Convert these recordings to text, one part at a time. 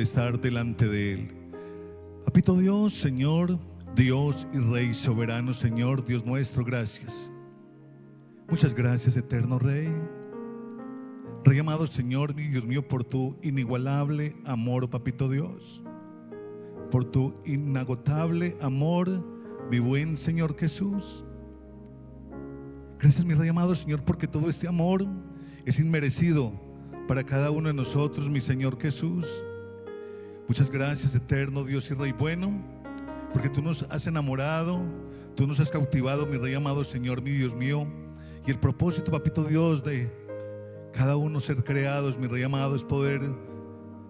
Estar delante de Él. Papito Dios, Señor, Dios y Rey soberano, Señor, Dios nuestro, gracias. Muchas gracias, eterno Rey. Rey amado, Señor, mi Dios mío, por tu inigualable amor, Papito Dios. Por tu inagotable amor, mi buen Señor Jesús. Gracias, mi Rey amado, Señor, porque todo este amor es inmerecido para cada uno de nosotros, mi Señor Jesús. Muchas gracias, eterno Dios y Rey bueno, porque tú nos has enamorado, tú nos has cautivado, mi Rey amado, Señor, mi Dios mío. Y el propósito, Papito Dios, de cada uno ser creados, mi Rey amado, es poder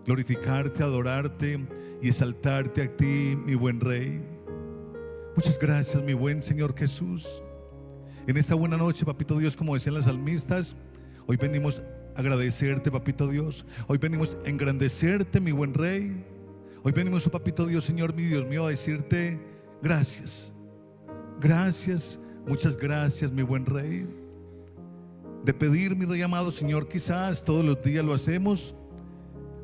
glorificarte, adorarte y exaltarte a ti, mi buen Rey. Muchas gracias, mi buen Señor Jesús. En esta buena noche, Papito Dios, como decían las salmistas, hoy venimos a agradecerte, Papito Dios. Hoy venimos a engrandecerte, mi buen Rey. Hoy venimos, oh Papito Dios, Señor, mi Dios mío, a decirte gracias. Gracias, muchas gracias, mi buen Rey. De pedir, mi Rey amado, Señor, quizás todos los días lo hacemos,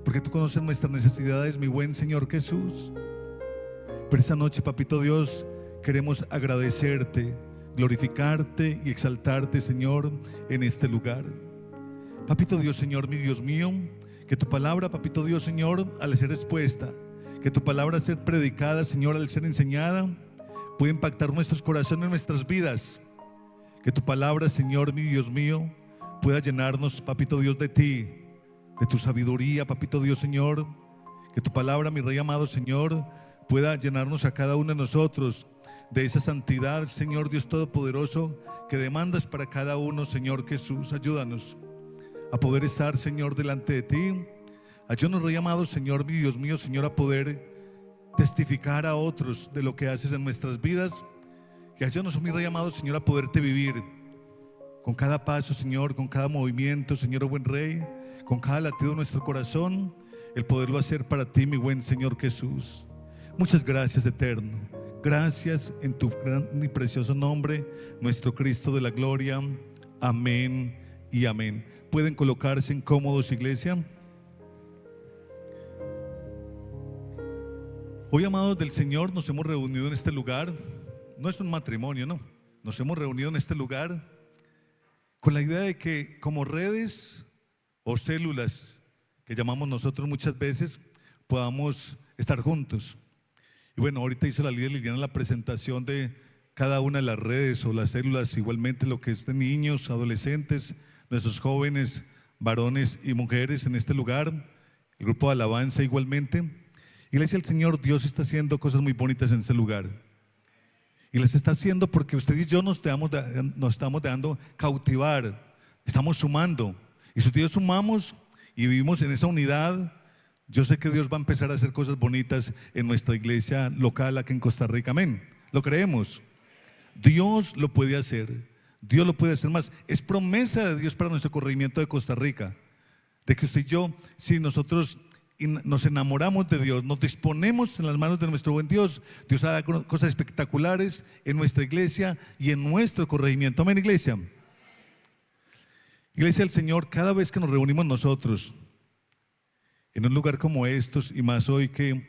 porque tú conoces nuestras necesidades, mi buen Señor Jesús. Pero esta noche, Papito Dios, queremos agradecerte, glorificarte y exaltarte, Señor, en este lugar. Papito Dios, Señor, mi Dios mío, que tu palabra, Papito Dios, Señor, al ser expuesta, que tu palabra al ser predicada, Señor, al ser enseñada, puede impactar nuestros corazones, nuestras vidas. Que tu palabra, Señor, mi Dios mío, pueda llenarnos, Papito Dios, de ti, de tu sabiduría, Papito Dios, Señor. Que tu palabra, mi Rey amado, Señor, pueda llenarnos a cada uno de nosotros de esa santidad, Señor Dios Todopoderoso, que demandas para cada uno, Señor Jesús. Ayúdanos a poder estar, Señor, delante de ti. Ayúdanos, Rey amado, Señor, mi Dios mío, Señor, a poder testificar a otros de lo que haces en nuestras vidas. Y ayúdanos, mi Rey amado, Señor, a poderte vivir con cada paso, Señor, con cada movimiento, Señor, oh buen Rey, con cada latido de nuestro corazón, el poderlo hacer para ti, mi buen Señor Jesús. Muchas gracias, eterno. Gracias en tu gran y precioso nombre, nuestro Cristo de la gloria. Amén y amén. Pueden colocarse en cómodos, iglesia. Hoy, amados del Señor, nos hemos reunido en este lugar. No es un matrimonio, no. Nos hemos reunido en este lugar con la idea de que, como redes o células que llamamos nosotros muchas veces, podamos estar juntos. Y bueno, ahorita hizo la líder Liliana la presentación de cada una de las redes o las células, igualmente lo que es de niños, adolescentes, nuestros jóvenes, varones y mujeres en este lugar, el grupo de alabanza igualmente. Iglesia del Señor, Dios está haciendo cosas muy bonitas en este lugar. Y las está haciendo porque usted y yo nos estamos dejando cautivar, estamos sumando. Y si Dios sumamos y vivimos en esa unidad, yo sé que Dios va a empezar a hacer cosas bonitas en nuestra iglesia local aquí en Costa Rica. Amén. ¿Lo creemos? Dios lo puede hacer. Dios lo puede hacer más. Es promesa de Dios para nuestro corregimiento de Costa Rica, de que usted y yo, si nosotros nos enamoramos de Dios, nos disponemos en las manos de nuestro buen Dios, Dios hará cosas espectaculares en nuestra iglesia y en nuestro corregimiento. Amén, iglesia. Iglesia del Señor, cada vez que nos reunimos nosotros en un lugar como estos, y más hoy que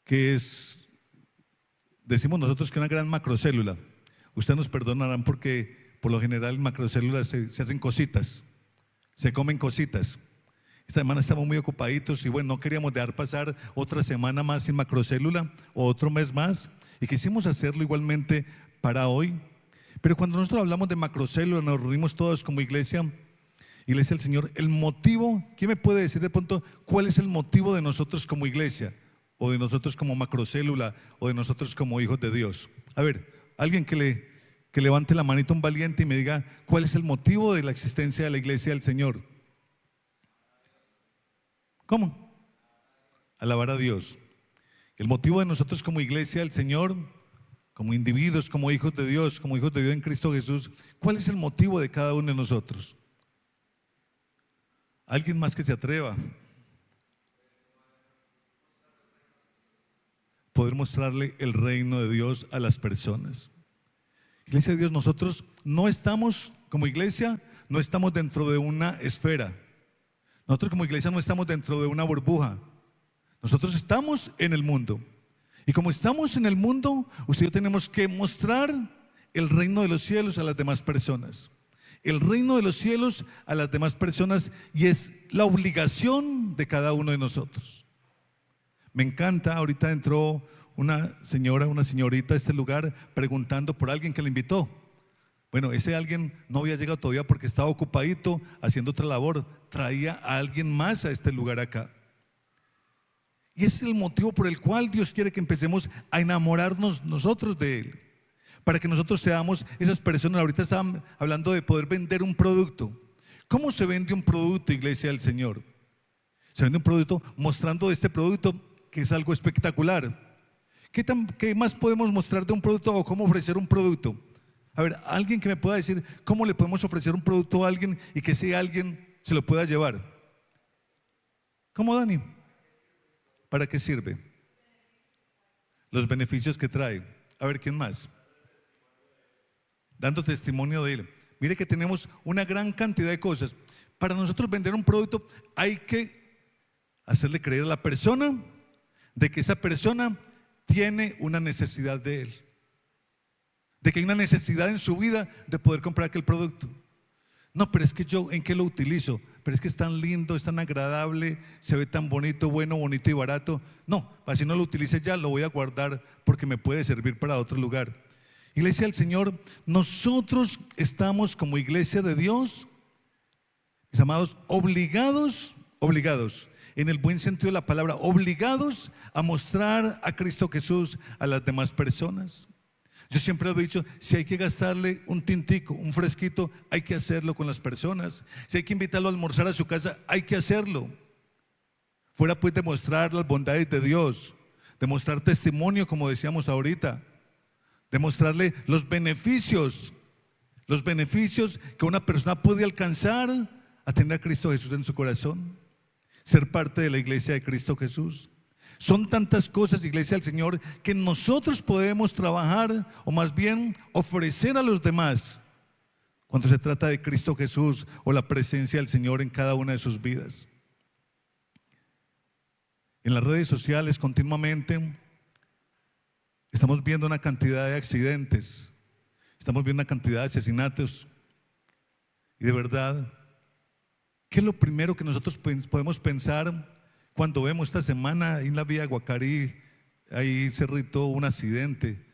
es, decimos nosotros que una gran macrocélula. Ustedes nos perdonarán porque por lo general en macrocélulas se hacen cositas, se comen cositas. Esta semana estamos muy ocupaditos y bueno, no queríamos dejar pasar otra semana más sin macrocélula o otro mes más, y quisimos hacerlo igualmente para hoy. Pero cuando nosotros hablamos de macrocélula, nos reunimos todos como iglesia del Señor. El motivo, ¿quién me puede decir de pronto cuál es el motivo de nosotros como iglesia, o de nosotros como macrocélula, o de nosotros como hijos de Dios? A ver, alguien que levante la manita, un valiente, y me diga cuál es el motivo de la existencia de la iglesia del Señor. ¿Cómo? Alabar a Dios. El motivo de nosotros como iglesia del Señor, como individuos, como hijos de Dios en Cristo Jesús, ¿cuál es el motivo de cada uno de nosotros? ¿Alguien más que se atreva? Poder mostrarle el reino de Dios a las personas. Iglesia de Dios, nosotros no estamos como iglesia, no estamos dentro de una esfera. Nosotros como iglesia no estamos dentro de una burbuja. Nosotros estamos en el mundo. Y como estamos en el mundo, usted y yo tenemos que mostrar el reino de los cielos a las demás personas. El reino de los cielos a las demás personas, y es la obligación de cada uno de nosotros. Me encanta, ahorita entró una señorita a este lugar preguntando por alguien que le invitó. Bueno, ese alguien no había llegado todavía porque estaba ocupadito haciendo otra labor. Traía a alguien más a este lugar acá. Y ese es el motivo por el cual Dios quiere que empecemos a enamorarnos nosotros de Él. Para que nosotros seamos esas personas. Ahorita estaban hablando de poder vender un producto. ¿Cómo se vende un producto, iglesia del Señor? Se vende un producto mostrando este producto que es algo espectacular. ¿Qué más podemos mostrar de un producto o cómo ofrecer un producto? A ver, alguien que me pueda decir cómo le podemos ofrecer un producto a alguien y que ese alguien se lo pueda llevar. ¿Cómo, Dani? ¿Para qué sirve? Los beneficios que trae. A ver, ¿quién más? Dando testimonio de Él. Mire que tenemos una gran cantidad de cosas. Para nosotros vender un producto hay que hacerle creer a la persona de que esa persona tiene una necesidad de Él, de que hay una necesidad en su vida de poder comprar aquel producto. No, pero es que yo, ¿en qué lo utilizo? Pero es que es tan lindo, es tan agradable, se ve tan bonito, bueno, bonito y barato. No, así no lo utilice ya, lo voy a guardar porque me puede servir para otro lugar. Iglesia del Señor, nosotros estamos como iglesia de Dios, mis amados, obligados, en el buen sentido de la palabra, obligados a mostrar a Cristo Jesús a las demás personas. Yo siempre he dicho, si hay que gastarle un tintico, un fresquito, hay que hacerlo con las personas. Si hay que invitarlo a almorzar a su casa, hay que hacerlo. Fuera pues de mostrar las bondades de Dios, de mostrar testimonio, como decíamos ahorita, de mostrarle los beneficios que una persona puede alcanzar a tener a Cristo Jesús en su corazón, ser parte de la iglesia de Cristo Jesús. Son tantas cosas, iglesia del Señor, que nosotros podemos trabajar, o más bien ofrecer a los demás cuando se trata de Cristo Jesús o la presencia del Señor en cada una de sus vidas. En las redes sociales continuamente estamos viendo una cantidad de accidentes, estamos viendo una cantidad de asesinatos, y de verdad, ¿qué es lo primero que nosotros podemos pensar cuando vemos esta semana en la vía de Guacarí? Ahí se ritó un accidente,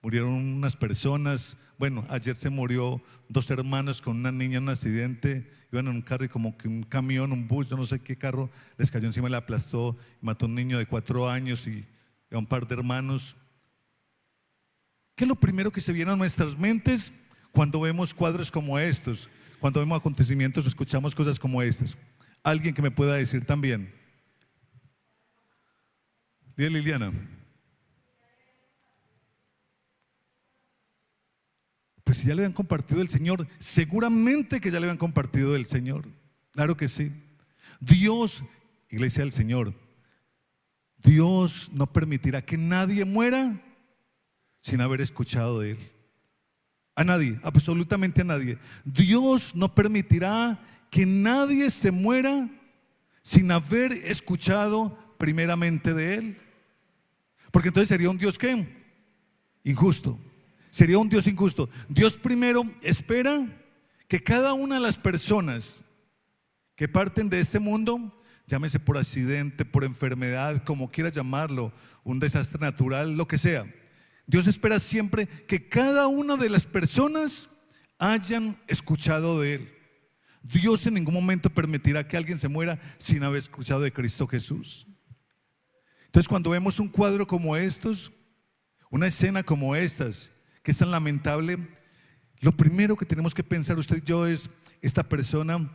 murieron unas personas. Bueno, ayer se murió 2 hermanos con una niña en un accidente, iban en un carro y como que un camión, un bus, yo no sé qué carro, les cayó encima, le aplastó, mató a un niño de 4 años y a un par de hermanos. ¿Qué es lo primero que se viene a nuestras mentes cuando vemos cuadros como estos, cuando vemos acontecimientos o escuchamos cosas como estas? Alguien que me pueda decir también. Bien, Liliana. Pues si ya le habían compartido el Señor, seguramente que ya le habían compartido el Señor. Claro que sí. Dios, iglesia del Señor, Dios no permitirá que nadie muera sin haber escuchado de Él. A nadie, absolutamente a nadie. Dios no permitirá que nadie se muera sin haber escuchado primeramente de Él. Porque entonces sería un Dios ¿qué? Injusto. Sería un Dios injusto. Dios primero espera que cada una de las personas que parten de este mundo, llámese por accidente, por enfermedad, como quiera llamarlo, un desastre natural, lo que sea, Dios espera siempre que cada una de las personas hayan escuchado de Él. Dios en ningún momento permitirá que alguien se muera sin haber escuchado de Cristo Jesús. Entonces, cuando vemos un cuadro como estos, una escena como estas, que es tan lamentable, lo primero que tenemos que pensar usted y yo es, esta persona,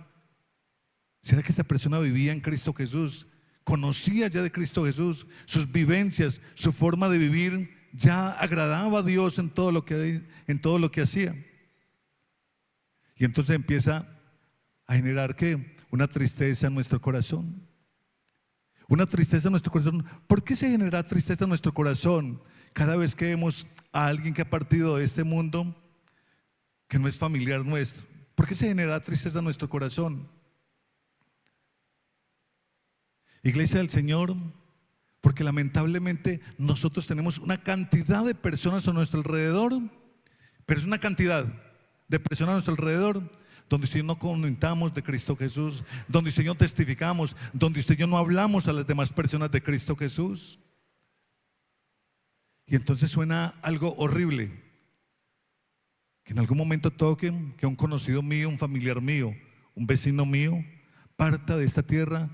¿será que esta persona vivía en Cristo Jesús? ¿Conocía ya de Cristo Jesús? Sus vivencias, su forma de vivir ya agradaba a Dios en todo lo que hacía. Y entonces empieza a generar ¿qué? Una tristeza en nuestro corazón. Una tristeza en nuestro corazón. ¿Por qué se genera tristeza en nuestro corazón cada vez que vemos a alguien que ha partido de este mundo que no es familiar nuestro? ¿Por qué se genera tristeza en nuestro corazón? Iglesia del Señor, Porque lamentablemente nosotros tenemos una cantidad de personas a nuestro alrededor, pero es una cantidad de personas a nuestro alrededor donde usted y yo no comentamos de Cristo Jesús, donde usted y yo no testificamos, donde usted y yo no hablamos a las demás personas de Cristo Jesús. Y entonces suena algo horrible, que en algún momento toquen que un conocido mío, un familiar mío, un vecino mío parta de esta tierra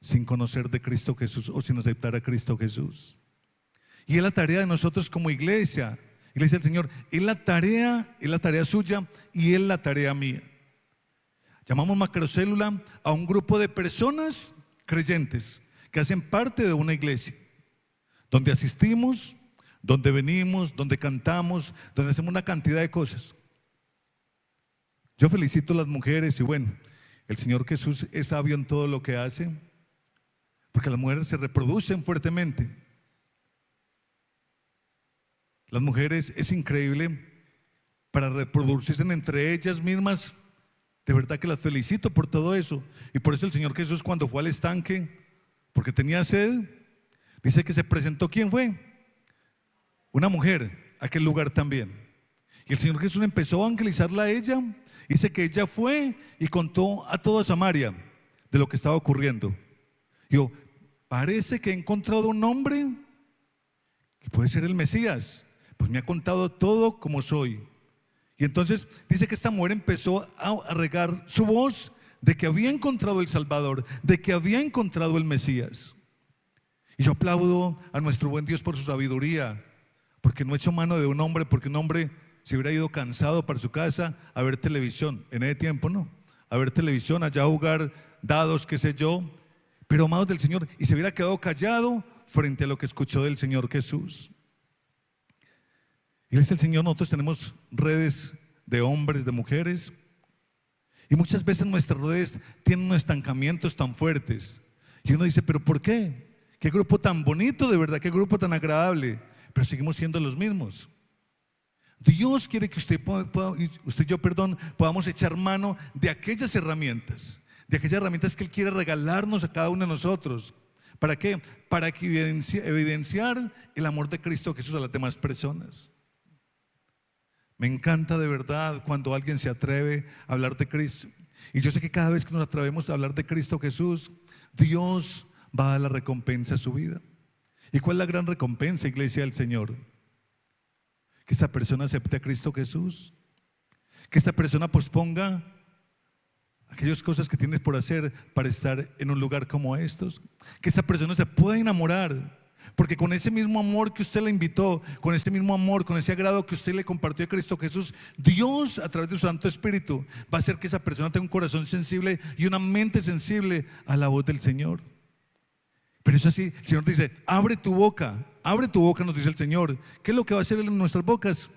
sin conocer de Cristo Jesús o sin aceptar a Cristo Jesús. Y es la tarea de nosotros como iglesia del Señor, es la tarea suya y es la tarea mía. Llamamos macrocélula a un grupo de personas creyentes que hacen parte de una iglesia, donde asistimos, donde venimos, donde cantamos, donde hacemos una cantidad de cosas. Yo felicito a las mujeres y bueno, el Señor Jesús es sabio en todo lo que hace, porque las mujeres se reproducen fuertemente. Las mujeres es increíble para reproducirse entre ellas mismas. De verdad que las felicito por todo eso. Y por eso el Señor Jesús, cuando fue al estanque, porque tenía sed, dice que se presentó. ¿Quién fue? Una mujer a aquel lugar también. Y el Señor Jesús empezó a evangelizarla a ella. Dice que ella fue y contó a toda Samaria de lo que estaba ocurriendo. Yo, parece que he encontrado un hombre que puede ser el Mesías, pues me ha contado todo como soy. Y entonces dice que esta mujer empezó a regar su voz de que había encontrado el Salvador, de que había encontrado el Mesías. Y yo aplaudo a nuestro buen Dios por su sabiduría, porque no he hecho mano de un hombre, porque un hombre se hubiera ido cansado para su casa a ver televisión. En ese tiempo no, a ver televisión, allá a jugar dados, qué sé yo, pero amados del Señor, y se hubiera quedado callado frente a lo que escuchó del Señor Jesús. Y es el Señor, nosotros tenemos redes de hombres, de mujeres, y muchas veces nuestras redes tienen unos estancamientos tan fuertes, y uno dice, pero ¿por qué? Qué grupo tan bonito, de verdad, qué grupo tan agradable, pero seguimos siendo los mismos. Dios quiere que usted y yo, podamos echar mano de aquellas herramientas que Él quiere regalarnos a cada uno de nosotros. ¿Para qué? Para que evidenciar el amor de Cristo Jesús a las demás personas. Me encanta de verdad cuando alguien se atreve a hablar de Cristo. Y yo sé que cada vez que nos atrevemos a hablar de Cristo Jesús, Dios va a dar la recompensa a su vida. ¿Y cuál es la gran recompensa, iglesia del Señor? Que esta persona acepte a Cristo Jesús, que esta persona posponga aquellas cosas que tienes por hacer para estar en un lugar como estos, que esta persona se pueda enamorar, porque con ese mismo amor que usted le invitó, con ese mismo amor, con ese agrado que usted le compartió a Cristo Jesús, Dios a través de su Santo Espíritu va a hacer que esa persona tenga un corazón sensible y una mente sensible a la voz del Señor. Pero es así, el Señor dice, abre tu boca, nos dice el Señor. ¿Qué es lo que va a hacer Él en nuestras bocas?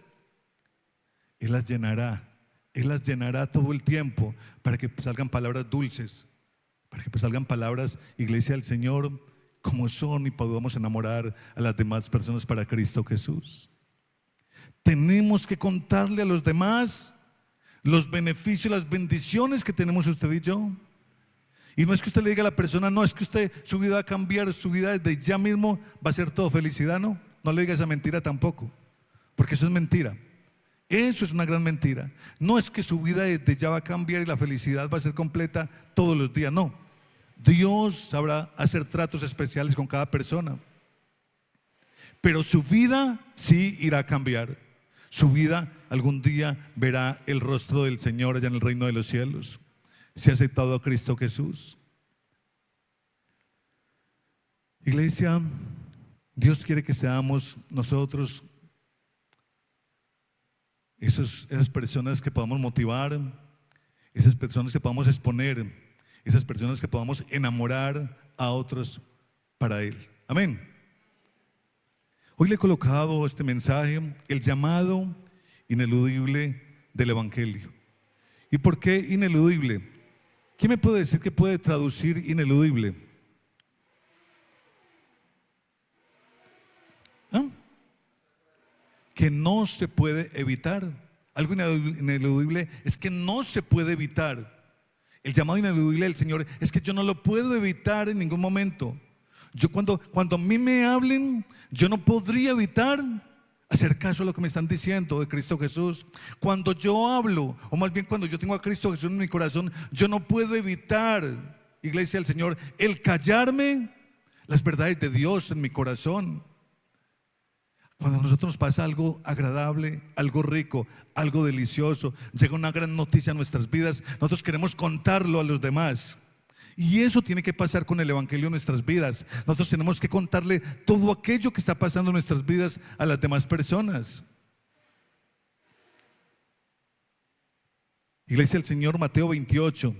Él las llenará todo el tiempo para que salgan palabras dulces, para que salgan palabras, iglesia del Señor, como son, y podamos enamorar a las demás personas para Cristo Jesús. Tenemos que contarle a los demás los beneficios, las bendiciones que tenemos usted y yo. Y no es que usted le diga a la persona, no, es que usted, su vida va a cambiar, su vida desde ya mismo va a ser todo felicidad. No, no le diga esa mentira tampoco, porque eso es mentira. Eso es una gran mentira. No es que su vida desde ya va a cambiar y la felicidad va a ser completa todos los días, no. Dios sabrá hacer tratos especiales con cada persona, pero su vida sí irá a cambiar. Su vida algún día verá el rostro del Señor allá en el reino de los cielos, si ha aceptado a Cristo Jesús. Iglesia, Dios quiere que seamos nosotros esas personas que podamos motivar, esas personas que podamos exponer, esas personas que podamos enamorar a otros para Él. Amén. Hoy le he colocado este mensaje, el llamado ineludible del Evangelio. ¿Y por qué ineludible? ¿Quién me puede decir que puede traducir ineludible? ¿Ah? Que no se puede evitar. Algo ineludible es que no se puede evitar. El llamado ineludible del Señor es que yo no lo puedo evitar en ningún momento. Yo cuando a mí me hablen, yo no podría evitar hacer caso a lo que me están diciendo de Cristo Jesús. Cuando yo hablo, o más bien cuando yo tengo a Cristo Jesús en mi corazón, yo no puedo evitar, iglesia del Señor, el callarme las verdades de Dios en mi corazón. Cuando a nosotros nos pasa algo agradable, algo rico, algo delicioso, llega una gran noticia a nuestras vidas, nosotros queremos contarlo a los demás. Y eso tiene que pasar con el Evangelio en nuestras vidas. Nosotros tenemos que contarle todo aquello que está pasando en nuestras vidas a las demás personas. Iglesia del Señor, Mateo 28.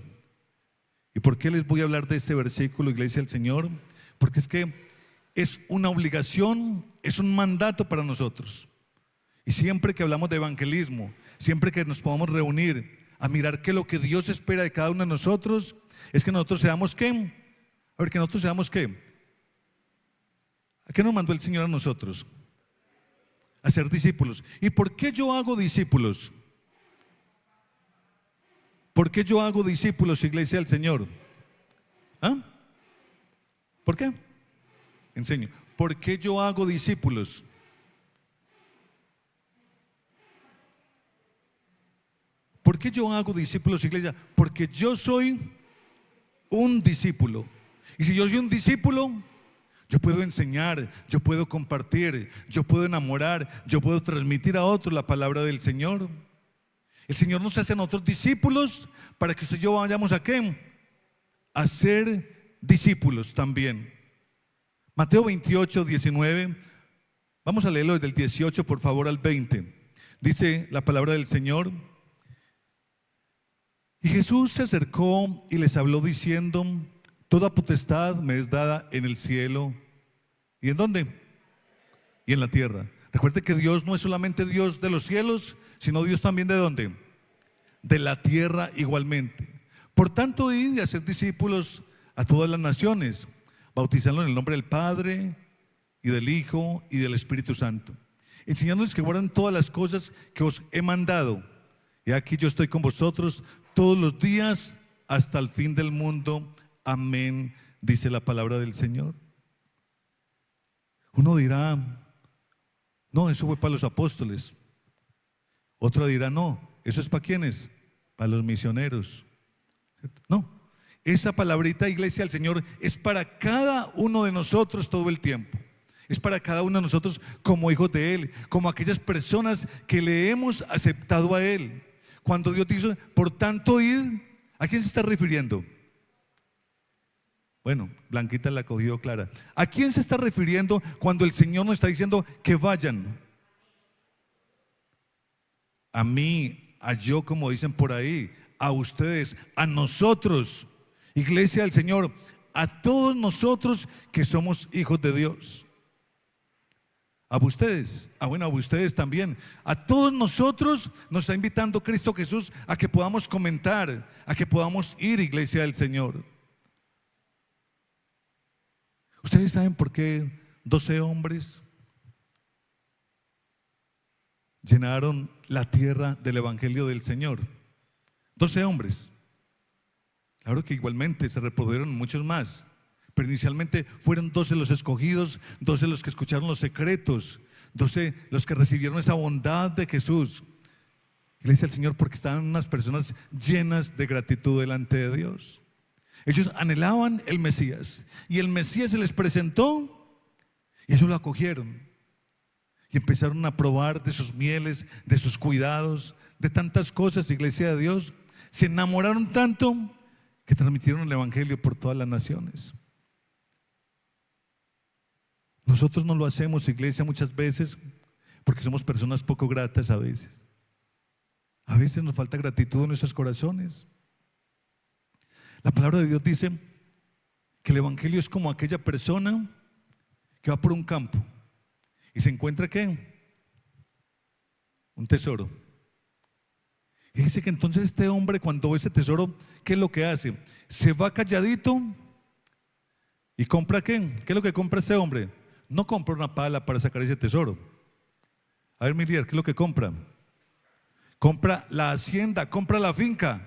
¿Y por qué les voy a hablar de este versículo, Iglesia del Señor? Porque es que es una obligación, es un mandato para nosotros. Y siempre que hablamos de evangelismo, siempre que nos podamos reunir a mirar qué es lo que Dios espera de cada uno de nosotros, es que nosotros seamos ¿qué? A ver, que nosotros seamos ¿qué? ¿A qué nos mandó el Señor a nosotros? A ser discípulos. ¿Y por qué yo hago discípulos? ¿Por qué yo hago discípulos, iglesia del Señor? ¿Ah? ¿Por qué? Enseño. ¿Por qué yo hago discípulos? ¿Por qué yo hago discípulos, iglesia? Porque yo soy un discípulo. Y si yo soy un discípulo, yo puedo enseñar, yo puedo compartir, yo puedo enamorar, yo puedo transmitir a otros la palabra del Señor. El Señor nos hace a nosotros discípulos para que usted y yo vayamos ¿a qué? A ser discípulos también. Mateo 28, 19. Vamos a leerlo desde el 18 por favor al 20. Dice la palabra del Señor: y Jesús se acercó y les habló diciendo: toda potestad me es dada en el cielo. ¿Y en dónde? Y en la tierra. Recuerde que Dios no es solamente Dios de los cielos, sino Dios también ¿de dónde? De la tierra igualmente. Por tanto, id y hacer discípulos a todas las naciones, bautizándolos en el nombre del Padre y del Hijo y del Espíritu Santo, enseñándoles que guarden todas las cosas que os he mandado. Y aquí yo estoy con vosotros todos los días hasta el fin del mundo. Amén, dice la palabra del Señor. Uno dirá: no, eso fue para los apóstoles. Otro dirá: no, eso es para ¿quiénes? Para los misioneros. ¿Cierto? No, esa palabrita, iglesia del Señor, es para cada uno de nosotros todo el tiempo. Es para cada uno de nosotros como hijos de Él, como aquellas personas que le hemos aceptado a Él. Cuando Dios dice, por tanto, id, ¿a quién se está refiriendo? Bueno, Blanquita la cogió clara. ¿A quién se está refiriendo cuando el Señor nos está diciendo que vayan? A mí, a yo, como dicen por ahí, a ustedes, a nosotros, iglesia del Señor, a todos nosotros que somos hijos de Dios. A ustedes, bueno, a ustedes también. A todos nosotros nos está invitando Cristo Jesús a que podamos comentar, a que podamos ir, iglesia del Señor. ¿Ustedes saben por qué 12 hombres llenaron la tierra del Evangelio del Señor? 12 hombres. Claro que igualmente se reprodujeron muchos más, pero inicialmente fueron 12 los escogidos, 12 los que escucharon los secretos, 12 los que recibieron esa bondad de Jesús. Iglesia del Señor, porque estaban unas personas llenas de gratitud delante de Dios. Ellos anhelaban el Mesías y el Mesías se les presentó y ellos lo acogieron y empezaron a probar de sus mieles, de sus cuidados, de tantas cosas. Iglesia de Dios, se enamoraron tanto que transmitieron el Evangelio por todas las naciones. Nosotros no lo hacemos, iglesia, muchas veces porque somos personas poco gratas a veces. A veces nos falta gratitud en nuestros corazones. La palabra de Dios dice que el Evangelio es como aquella persona que va por un campo y se encuentra ¿qué? Un tesoro. Y dice que entonces este hombre, cuando ve ese tesoro, ¿qué es lo que hace? Se va calladito y compra ¿qué? ¿Qué es lo que compra ese hombre? No compra una pala para sacar ese tesoro. A ver, mi líder, ¿qué es lo que compra? Compra la hacienda, compra la finca.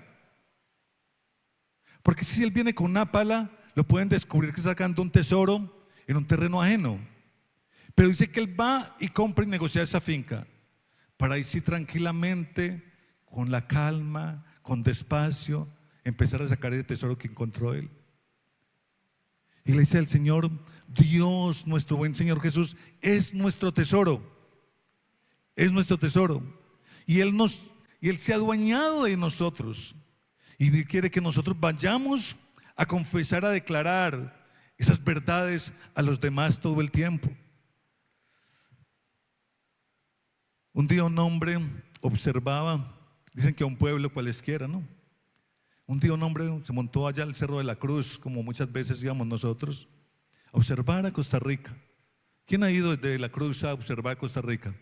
Porque si él viene con una pala, lo pueden descubrir que está sacando un tesoro en un terreno ajeno. Pero dice que él va y compra y negocia esa finca para ir sí tranquilamente, con la calma, con despacio, empezar a sacar el tesoro que encontró él. Iglesia del Señor, Dios, nuestro buen Señor Jesús, es nuestro tesoro. Es nuestro tesoro. Y Él se ha adueñado de nosotros. Y quiere que nosotros vayamos a confesar, a declarar esas verdades a los demás todo el tiempo. Un día un hombre observaba, dicen que a un pueblo cualesquiera, ¿no? Un día un hombre se montó allá al Cerro de la Cruz, como muchas veces íbamos nosotros, a observar a Costa Rica. ¿Quién ha ido desde la Cruz a observar a Costa Rica?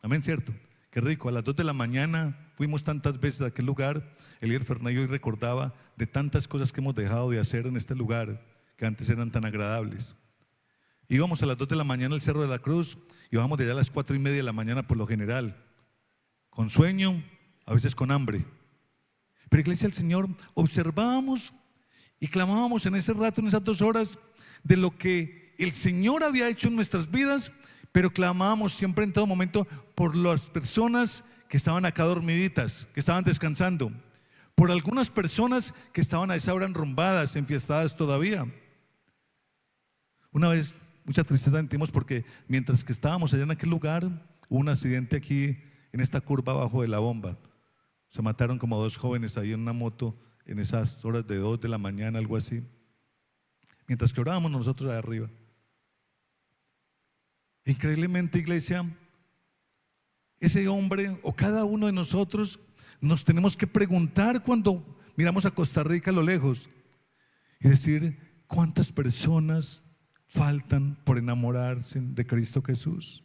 Amén, ¿cierto? Qué rico. A las 2 de la mañana fuimos tantas veces a aquel lugar. El líder Fernando hoy recordaba de tantas cosas que hemos dejado de hacer en este lugar, que antes eran tan agradables. Íbamos a las 2 de la mañana al Cerro de la Cruz y bajamos de allá a las 4:30 de la mañana por lo general, con sueño, a veces con hambre. Pero iglesia del Señor, observábamos y clamábamos en ese rato, en esas 2 horas, de lo que el Señor había hecho en nuestras vidas, pero clamábamos siempre en todo momento por las personas que estaban acá dormiditas, que estaban descansando, por algunas personas que estaban a esa hora enrumbadas, enfiestadas todavía. Una vez, mucha tristeza sentimos porque mientras que estábamos allá en aquel lugar, hubo un accidente aquí en esta curva abajo de la bomba. Se mataron como 2 jóvenes ahí en una moto en esas horas de 2 de la mañana, algo así. Mientras que orábamos nosotros allá arriba. Increíblemente, iglesia, ese hombre o cada uno de nosotros nos tenemos que preguntar cuando miramos a Costa Rica a lo lejos y decir, ¿cuántas personas faltan por enamorarse de Cristo Jesús?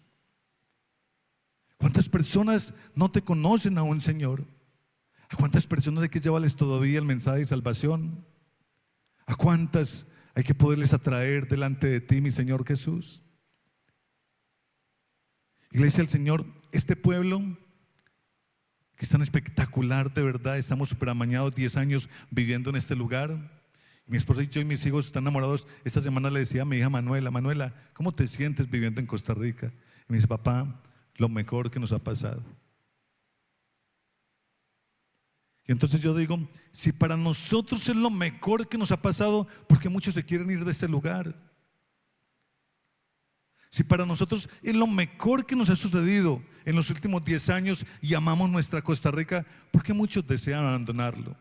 ¿Cuántas personas no te conocen aún, Señor? ¿A cuántas personas hay que llevarles todavía el mensaje de salvación? ¿A cuántas hay que poderles atraer delante de ti, mi Señor Jesús? Iglesia del Señor, este pueblo que es tan espectacular, de verdad, estamos súper amañados, 10 años viviendo en este lugar. Mi esposa y yo y mis hijos están enamorados. Esta semana le decía a mi hija Manuela, Manuela, ¿cómo te sientes viviendo en Costa Rica? Y me dice, papá, lo mejor que nos ha pasado. Y entonces yo digo, si para nosotros es lo mejor que nos ha pasado, ¿por qué muchos se quieren ir de este lugar? Si para nosotros es lo mejor que nos ha sucedido en los últimos 10 años y amamos nuestra Costa Rica, ¿por qué muchos desean abandonarlo?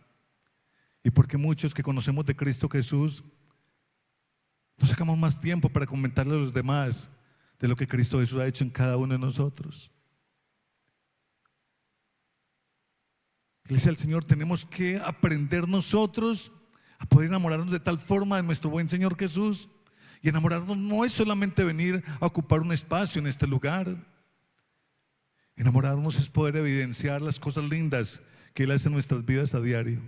Y por qué muchos que conocemos de Cristo Jesús no sacamos más tiempo para comentarle a los demás de lo que Cristo Jesús ha hecho en cada uno de nosotros. Iglesia del Señor, tenemos que aprender nosotros a poder enamorarnos de tal forma de nuestro buen Señor Jesús. Y enamorarnos no es solamente venir a ocupar un espacio en este lugar. Enamorarnos es poder evidenciar las cosas lindas que Él hace en nuestras vidas a diario.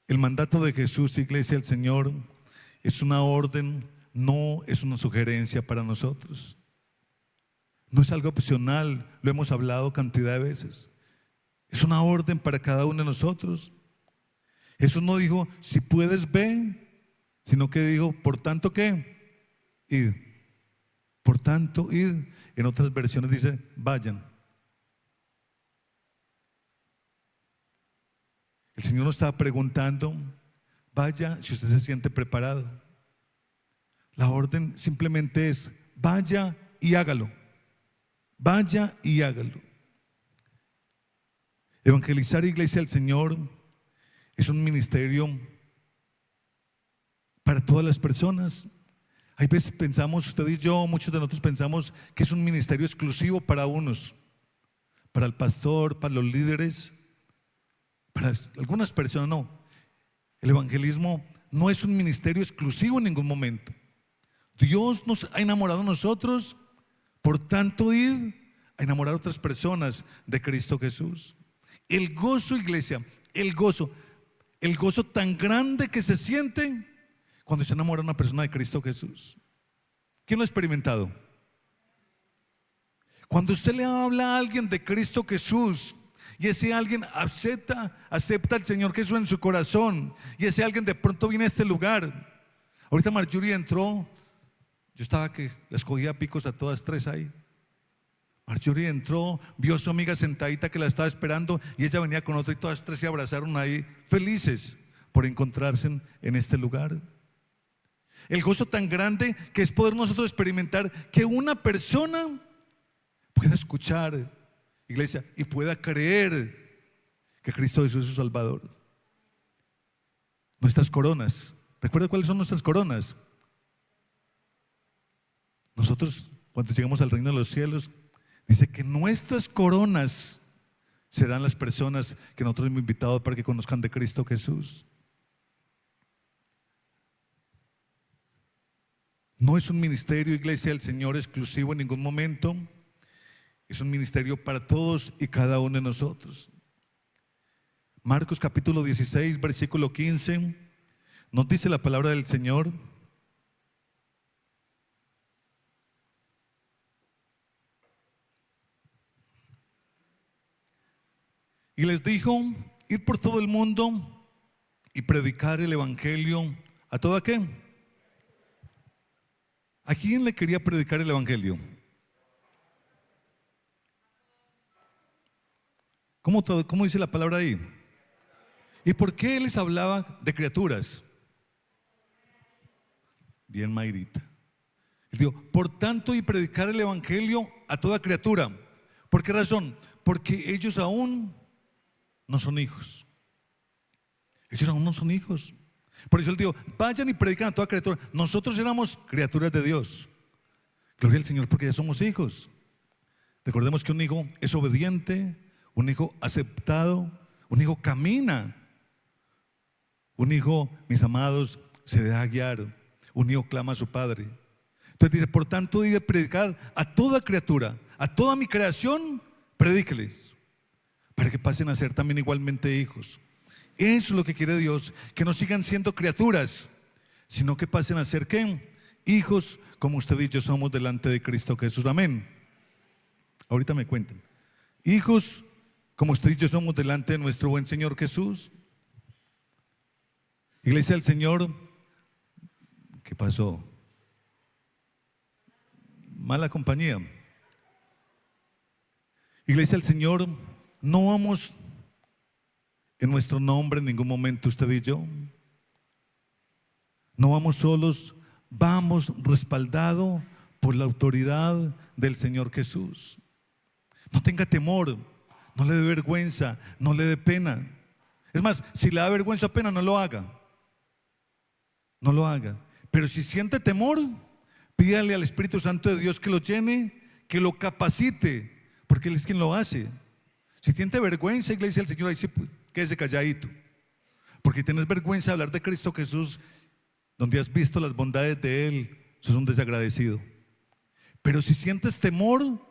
El mandato de Jesús, iglesia del Señor, es una orden, no es una sugerencia para nosotros. No es algo opcional, lo hemos hablado cantidad de veces. Es una orden para cada uno de nosotros. Jesús no dijo, si puedes ve, sino que dijo, por tanto, ¿qué? Id. Por tanto, id. En otras versiones dice, vayan. El Señor nos estaba preguntando, vaya si usted se siente preparado. La orden simplemente es, vaya y hágalo. Vaya y hágalo. Evangelizar, iglesia del Señor, es un ministerio para todas las personas. Hay veces pensamos, usted y yo, muchos de nosotros pensamos que es un ministerio exclusivo para unos, para el pastor, para los líderes, para algunas personas. No, el evangelismo no es un ministerio exclusivo en ningún momento. Dios nos ha enamorado a nosotros, por tanto id a enamorar a otras personas de Cristo Jesús. El gozo, iglesia, el gozo tan grande que se siente cuando se enamora una persona de Cristo Jesús. ¿Quién lo ha experimentado? Cuando usted le habla a alguien de Cristo Jesús Y ese alguien acepta al Señor Jesús en su corazón. Y ese alguien de pronto viene a este lugar. Ahorita Marjorie entró. Yo estaba que las cogía a picos a todas tres ahí. Marjorie entró, vio a su amiga sentadita que la estaba esperando y ella venía con otra y todas tres se abrazaron ahí, felices por encontrarse en este lugar. El gozo tan grande que es poder nosotros experimentar que una persona pueda escuchar, iglesia, y pueda creer que Cristo Jesús es su Salvador. Nuestras coronas, ¿recuerda cuáles son nuestras coronas? Nosotros, cuando llegamos al reino de los cielos, dice que nuestras coronas serán las personas que nosotros hemos invitado para que conozcan de Cristo Jesús. No es un ministerio, iglesia del Señor, exclusivo en ningún momento. Es un ministerio para todos y cada uno de nosotros. Marcos capítulo 16, versículo 15, nos dice la palabra del Señor. Y les dijo: ir por todo el mundo y predicar el evangelio a toda qué. ¿A quién le quería predicar el evangelio? ¿Cómo dice la palabra ahí? ¿Y por qué él les hablaba de criaturas? Bien, Mayrita. Él dijo: por tanto, y predicar el evangelio a toda criatura. ¿Por qué razón? Porque ellos aún no son hijos. Ellos aún no son hijos. Por eso él dijo: vayan y predican a toda criatura. Nosotros éramos criaturas de Dios. Gloria al Señor, porque ya somos hijos. Recordemos que un hijo es obediente, un hijo aceptado, un hijo camina. Un hijo, mis amados, se deja guiar. Un hijo clama a su padre. Entonces dice: por tanto, y de predicar a toda criatura, a toda mi creación, predíqueles, para que pasen a ser también igualmente hijos. Eso es lo que quiere Dios, que no sigan siendo criaturas, sino que pasen a ser ¿qué? Hijos, como usted y yo somos delante de Cristo Jesús. Amén. Ahorita me cuentan. Hijos, como usted y yo somos delante de nuestro buen Señor Jesús. Iglesia del Señor, ¿qué pasó? Mala compañía. Iglesia del Señor, no vamos en nuestro nombre en ningún momento, usted y yo. No vamos solos, vamos respaldado por la autoridad del Señor Jesús. No tenga temor, no le dé vergüenza, no le dé pena. Es más, si le da vergüenza o pena, no lo haga. No lo haga. Pero si siente temor, pídale al Espíritu Santo de Dios que lo llene, que lo capacite, porque Él es quien lo hace. Si siente vergüenza, iglesia del Señor, ahí sí, quédese calladito. Porque tienes vergüenza de hablar de Cristo Jesús, donde has visto las bondades de Él, sos un desagradecido. Pero si sientes temor,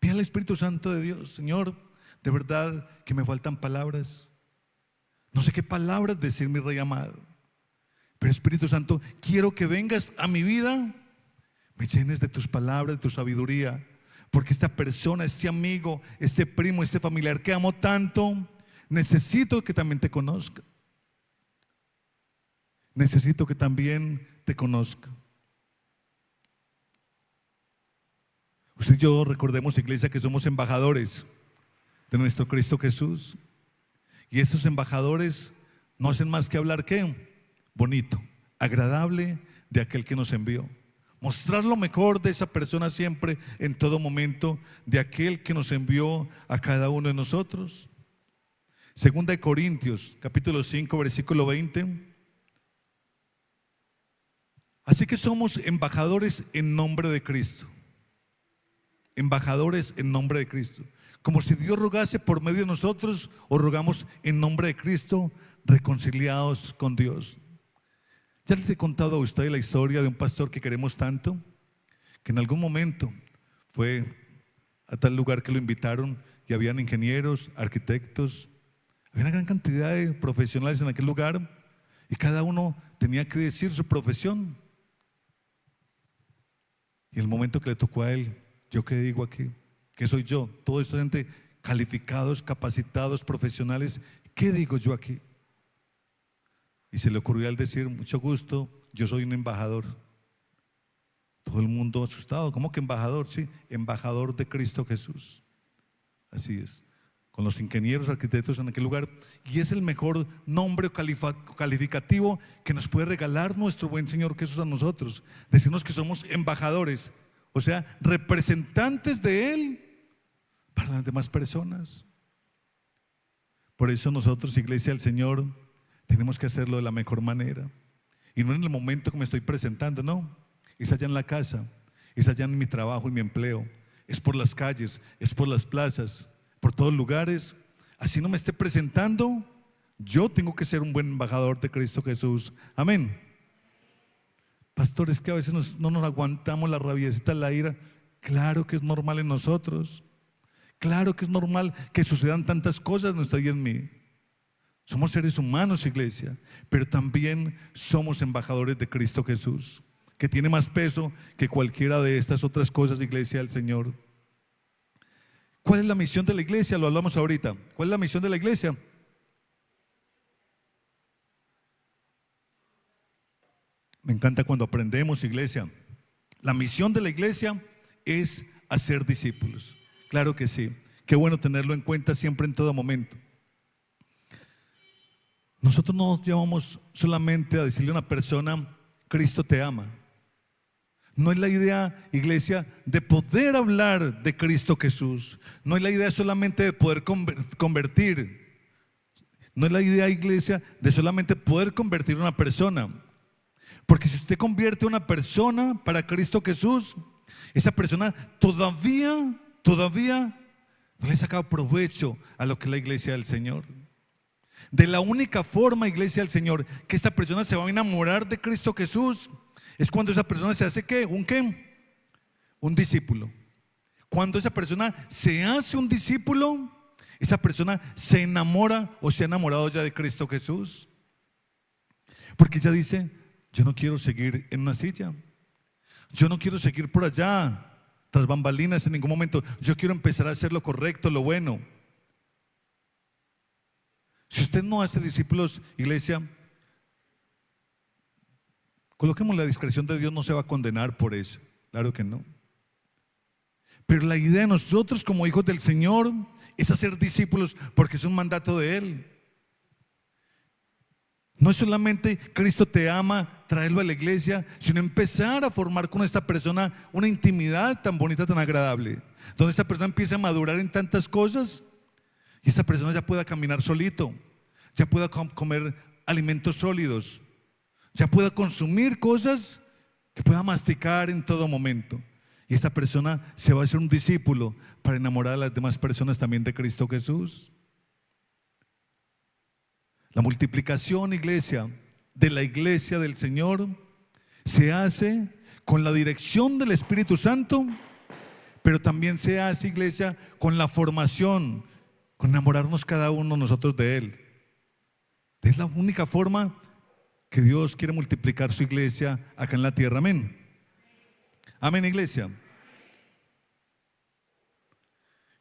pide al Espíritu Santo de Dios: Señor, de verdad que me faltan palabras. No sé qué palabras decir, mi Rey amado. Pero Espíritu Santo, quiero que vengas a mi vida, me llenes de tus palabras, de tu sabiduría. Porque esta persona, este amigo, este primo, este familiar que amo tanto, necesito que también te conozca. Necesito que también te conozca. Usted y yo recordemos, iglesia, que somos embajadores de nuestro Cristo Jesús. Y estos embajadores no hacen más que hablar ¿qué? Bonito, agradable de aquel que nos envió. Mostrar lo mejor de esa persona siempre, en todo momento, de aquel que nos envió a cada uno de nosotros. Segunda de Corintios, capítulo 5, versículo 20. Así que somos embajadores en nombre de Cristo. Embajadores en nombre de Cristo. Como si Dios rogase por medio de nosotros, o rogamos en nombre de Cristo, reconciliados con Dios. Ya les he contado a ustedes la historia de un pastor que queremos tanto, que en algún momento fue a tal lugar que lo invitaron y habían ingenieros, arquitectos, había una gran cantidad de profesionales en aquel lugar y cada uno tenía que decir su profesión. Y el momento que le tocó a él: ¿yo qué digo aquí? ¿Qué soy yo? Toda esta gente calificados, capacitados, profesionales. ¿Qué digo yo aquí? Y se le ocurrió al decir, mucho gusto, yo soy un embajador. Todo el mundo asustado, ¿cómo que embajador? Sí, embajador de Cristo Jesús. Así es, con los ingenieros, arquitectos en aquel lugar. Y es el mejor nombre calificativo que nos puede regalar nuestro buen Señor Jesús a nosotros. Decirnos que somos embajadores, o sea, representantes de Él para las demás personas. Por eso nosotros, Iglesia del Señor, tenemos que hacerlo de la mejor manera. Y no en el momento que me estoy presentando, no. Es allá en la casa, es allá en mi trabajo y mi empleo, es por las calles, es por las plazas, por todos lugares. Así no me esté presentando, yo tengo que ser un buen embajador de Cristo Jesús. Amén. Pastores, que a veces no nos aguantamos la rabiecita, la ira. Claro que es normal en nosotros. Claro que es normal que sucedan tantas cosas en usted y en mí. Somos seres humanos, iglesia, pero también somos embajadores de Cristo Jesús, que tiene más peso que cualquiera de estas otras cosas, iglesia del Señor. ¿Cuál es la misión de la iglesia? Lo hablamos ahorita. ¿Cuál es la misión de la iglesia? Me encanta cuando aprendemos, iglesia. La misión de la iglesia es hacer discípulos. Claro que sí. Qué bueno tenerlo en cuenta siempre, en todo momento. Nosotros no nos llamamos solamente a decirle a una persona, Cristo te ama. No es la idea, iglesia, de poder hablar de Cristo Jesús. No es la idea solamente de poder convertir. No es la idea, iglesia, de solamente poder convertir a una persona. Porque si usted convierte a una persona para Cristo Jesús, esa persona todavía no le ha sacado provecho a lo que es la iglesia del Señor. De la única forma, iglesia del Señor, que esta persona se va a enamorar de Cristo Jesús es cuando esa persona se hace ¿qué? Un discípulo. Cuando esa persona se hace un discípulo, esa persona se enamora o se ha enamorado ya de Cristo Jesús. Porque ella dice, yo no quiero seguir en una silla, yo no quiero seguir por allá tras bambalinas en ningún momento. Yo quiero empezar a hacer lo correcto, lo bueno. Si usted no hace discípulos, iglesia, coloquemos la discreción de Dios, no se va a condenar por eso. Claro que no. Pero la idea de nosotros como hijos del Señor es hacer discípulos porque es un mandato de Él. No es solamente Cristo te ama, traerlo a la iglesia, sino empezar a formar con esta persona una intimidad tan bonita, tan agradable, donde esta persona empiece a madurar en tantas cosas y esta persona ya pueda caminar solito, ya pueda comer alimentos sólidos, ya pueda consumir cosas que pueda masticar en todo momento. Y esta persona se va a hacer un discípulo para enamorar a las demás personas también de Cristo Jesús. La multiplicación, iglesia, de la iglesia del Señor se hace con la dirección del Espíritu Santo, pero también se hace, iglesia, con la formación, con enamorarnos cada uno nosotros de Él. Es la única forma que Dios quiere multiplicar su iglesia acá en la tierra. Amén. Amén, iglesia.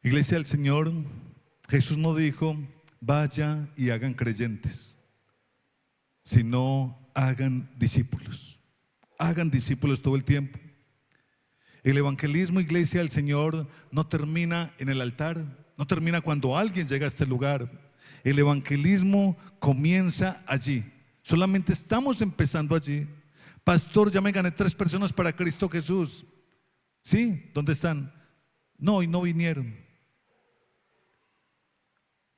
Iglesia del Señor, Jesús no dijo, vaya y hagan creyentes, sino hagan discípulos. Hagan discípulos todo el tiempo. El evangelismo, iglesia del Señor, no termina en el altar, no termina cuando alguien llega a este lugar. El evangelismo comienza allí. Solamente estamos empezando allí. Pastor, ya me gané 3 personas para Cristo Jesús. ¿Sí? ¿Dónde están? No, y no vinieron.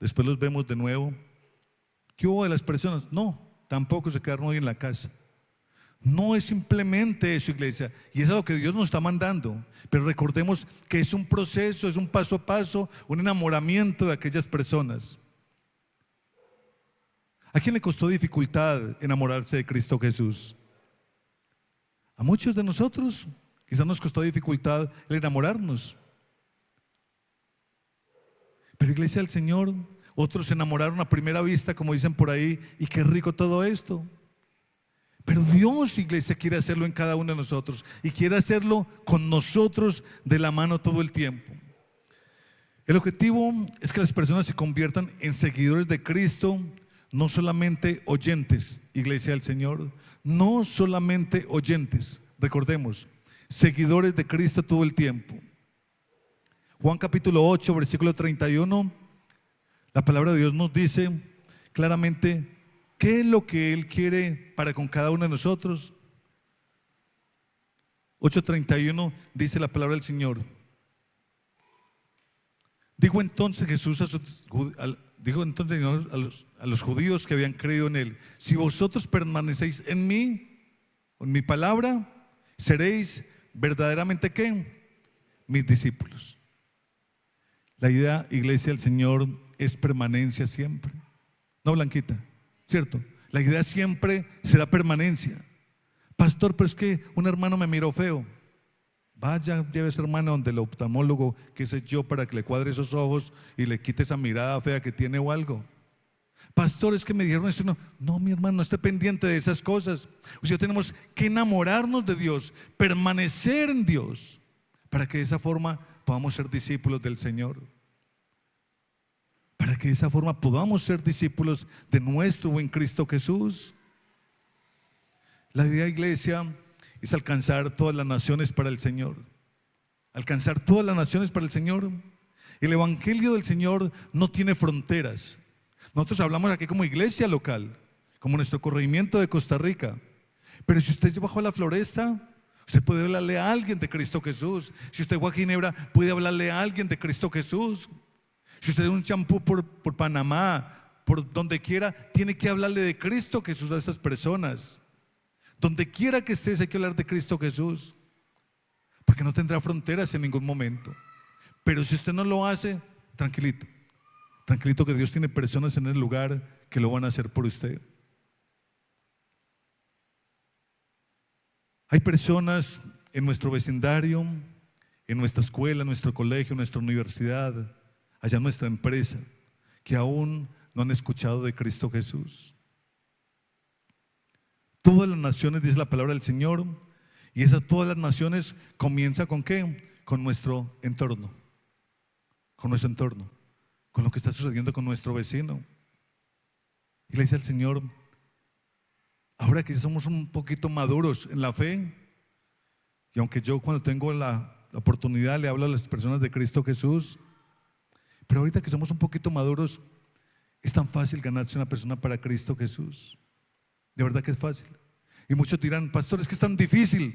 Después los vemos de nuevo. ¿Qué hubo de las personas? No, tampoco se quedaron hoy en la casa. No es simplemente eso, iglesia, y eso es lo que Dios nos está mandando. Pero recordemos que es un proceso, es un paso a paso, un enamoramiento de aquellas personas. ¿A quién le costó dificultad enamorarse de Cristo Jesús? A muchos de nosotros quizás nos costó dificultad el enamorarnos. Pero iglesia del Señor, otros se enamoraron a primera vista, como dicen por ahí, y qué rico todo esto. Pero Dios, iglesia, quiere hacerlo en cada uno de nosotros y quiere hacerlo con nosotros de la mano todo el tiempo. El objetivo es que las personas se conviertan en seguidores de Cristo, no solamente oyentes, Iglesia del Señor, no solamente oyentes, recordemos, seguidores de Cristo todo el tiempo. Juan capítulo 8, versículo 31, la palabra de Dios nos dice claramente qué es lo que Él quiere para con cada uno de nosotros. 8:31 dice la palabra del Señor. Dijo entonces Jesús a los judíos que habían creído en Él: si vosotros permanecéis en mí, en mi palabra, seréis verdaderamente ¿qué? Mis discípulos. La idea, Iglesia del Señor, es permanencia siempre. No, Blanquita, ¿cierto? La idea siempre será permanencia. Pastor, pero es que un hermano me miró feo. Vaya, lleve a ese hermano donde el oftalmólogo, qué sé yo, para que le cuadre esos ojos y le quite esa mirada fea que tiene o algo. Pastor, es que me dijeron esto. No, mi hermano, no esté pendiente de esas cosas. O sea, tenemos que enamorarnos de Dios, permanecer en Dios, para que de esa forma podamos ser discípulos del Señor. Para que de esa forma podamos ser discípulos de nuestro buen Cristo Jesús. La idea, Iglesia, es alcanzar todas las naciones para el Señor. Alcanzar todas las naciones para el Señor. El Evangelio del Señor no tiene fronteras. Nosotros hablamos aquí como iglesia local, como nuestro corregimiento de Costa Rica. Pero si usted bajó a la Floresta, usted puede hablarle a alguien de Cristo Jesús. Si usted va a Ginebra, puede hablarle a alguien de Cristo Jesús. Si usted es un champú por Panamá, por donde quiera, tiene que hablarle de Cristo Jesús a esas personas. Donde quiera que estés hay que hablar de Cristo Jesús, porque no tendrá fronteras en ningún momento. Pero si usted no lo hace, tranquilito, tranquilito, que Dios tiene personas en el lugar que lo van a hacer por usted. Hay personas en nuestro vecindario, en nuestra escuela, en nuestro colegio, en nuestra universidad, allá en nuestra empresa, que aún no han escuchado de Cristo Jesús. Todas las naciones, dice la palabra del Señor, y todas las naciones comienza con ¿qué? Con nuestro entorno, con nuestro entorno, con lo que está sucediendo con nuestro vecino. Iglesia del Señor, ahora que ya somos un poquito maduros en la fe, y aunque yo cuando tengo la oportunidad le hablo a las personas de Cristo Jesús, pero ahorita que somos un poquito maduros, es tan fácil ganarse una persona para Cristo Jesús. De verdad que es fácil. Y muchos dirán: pastor, es que es tan difícil.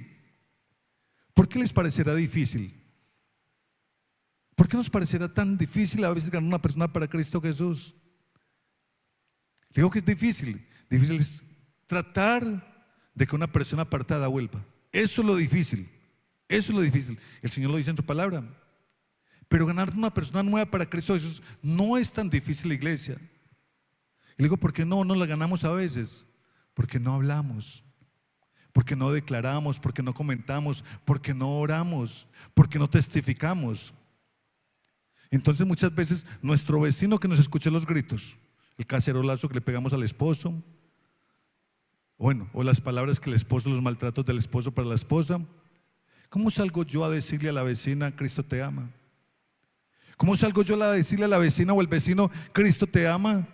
¿Por qué les parecerá difícil? ¿Por qué nos parecerá tan difícil a veces ganar una persona para Cristo Jesús? Digo que es difícil. Difícil es tratar de que una persona apartada vuelva. Eso es lo difícil. Eso es lo difícil. El Señor lo dice en su palabra. Pero ganar una persona nueva para Cristo Jesús no es tan difícil, Iglesia. Y digo, ¿por qué no la ganamos a veces? Porque no hablamos, porque no declaramos, porque no comentamos, porque no oramos, porque no testificamos. Entonces muchas veces nuestro vecino que nos escuche los gritos, el cacerolazo que le pegamos al esposo, bueno, o las palabras que el esposo, los maltratos del esposo para la esposa, ¿cómo salgo yo a decirle a la vecina: Cristo te ama? ¿Cómo salgo yo a decirle a la vecina o al vecino: Cristo te ama?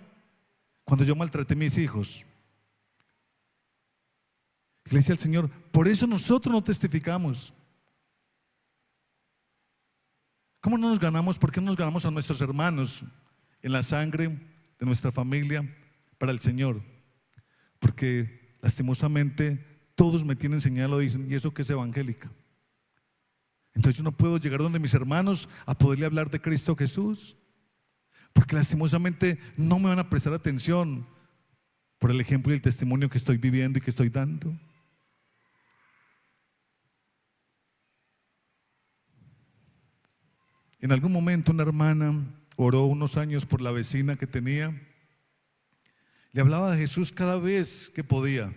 Cuando yo maltraté a mis hijos. Iglesia del Señor, por eso nosotros no testificamos. ¿Cómo no nos ganamos? ¿Por qué no nos ganamos a nuestros hermanos en la sangre de nuestra familia para el Señor? Porque lastimosamente todos me tienen señalado y dicen: ¿y eso qué es evangélica? Entonces yo no puedo llegar donde mis hermanos a poderle hablar de Cristo Jesús, porque lastimosamente no me van a prestar atención por el ejemplo y el testimonio que estoy viviendo y que estoy dando. En algún momento una hermana oró unos años por la vecina que tenía. Le hablaba de Jesús cada vez que podía,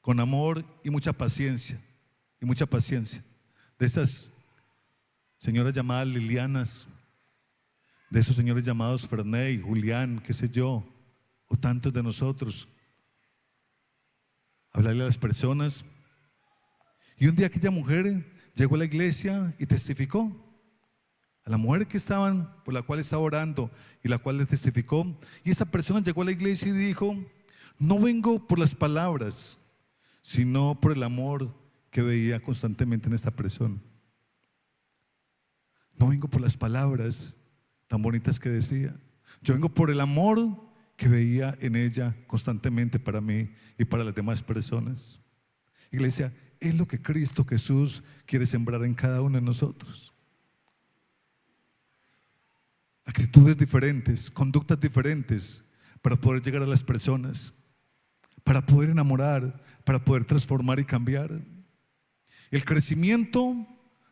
con amor y mucha paciencia, de esas señoras llamadas Lilianas, de esos señores llamados Ferney, Julián, qué sé yo, o tantos de nosotros. Hablarle a las personas. Y un día aquella mujer llegó a la iglesia y testificó. a la mujer por la cual estaba orando y la cual le testificó. Y esa persona llegó a la iglesia y dijo: no vengo por las palabras, sino por el amor que veía constantemente en esta persona. No vengo por las palabras tan bonitas que decía, yo vengo por el amor que veía en ella constantemente para mí y para las demás personas. Iglesia, es lo que Cristo Jesús quiere sembrar en cada uno de nosotros. Actitudes diferentes, conductas diferentes, para poder llegar a las personas, para poder enamorar, para poder transformar y cambiar. El crecimiento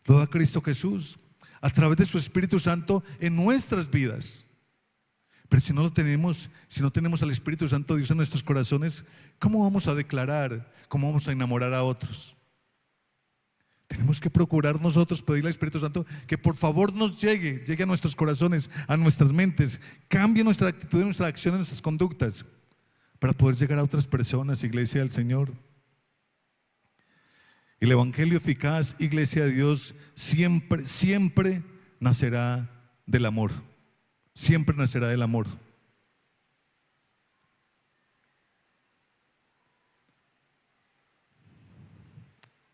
lo da Cristo Jesús a través de su Espíritu Santo en nuestras vidas. Pero si no tenemos al Espíritu Santo de Dios en nuestros corazones, ¿cómo vamos a declarar? ¿Cómo vamos a enamorar a otros? Tenemos que procurar nosotros pedirle al Espíritu Santo que por favor nos llegue a nuestros corazones, a nuestras mentes, cambie nuestra actitud, nuestra acción, nuestras conductas, para poder llegar a otras personas, iglesia del Señor. El evangelio eficaz, iglesia de Dios, siempre nacerá del amor. Siempre nacerá del amor.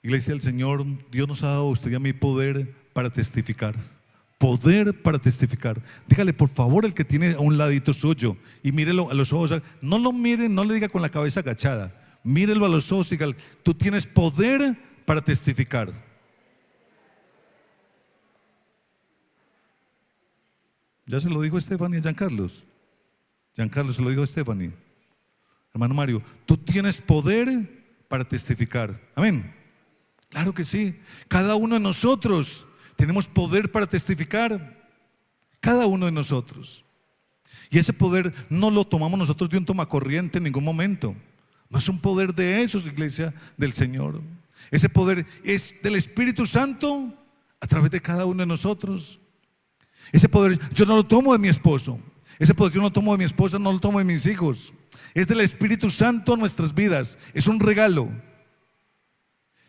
Iglesia del Señor, Dios nos ha dado a usted y a mí poder para testificar. Poder para testificar. Dígale por favor el que tiene a un ladito suyo y mírelo a los ojos. No lo mire, no le diga con la cabeza agachada. Mírelo a los ojos y dígale: tú tienes poder para testificar. Ya se lo dijo Stephanie a Giancarlos. Giancarlos se lo dijo a Stephanie. Hermano Mario, tú tienes poder para testificar. Amén. Claro que sí. Cada uno de nosotros tenemos poder para testificar. Cada uno de nosotros. Y ese poder no lo tomamos nosotros de un tomacorriente en ningún momento. No es un poder de esos, iglesia del Señor. Ese poder es del Espíritu Santo a través de cada uno de nosotros. Ese poder yo no lo tomo de mi esposo. Ese poder yo no lo tomo de mi esposa, no lo tomo de mis hijos. Es del Espíritu Santo en nuestras vidas. Es un regalo.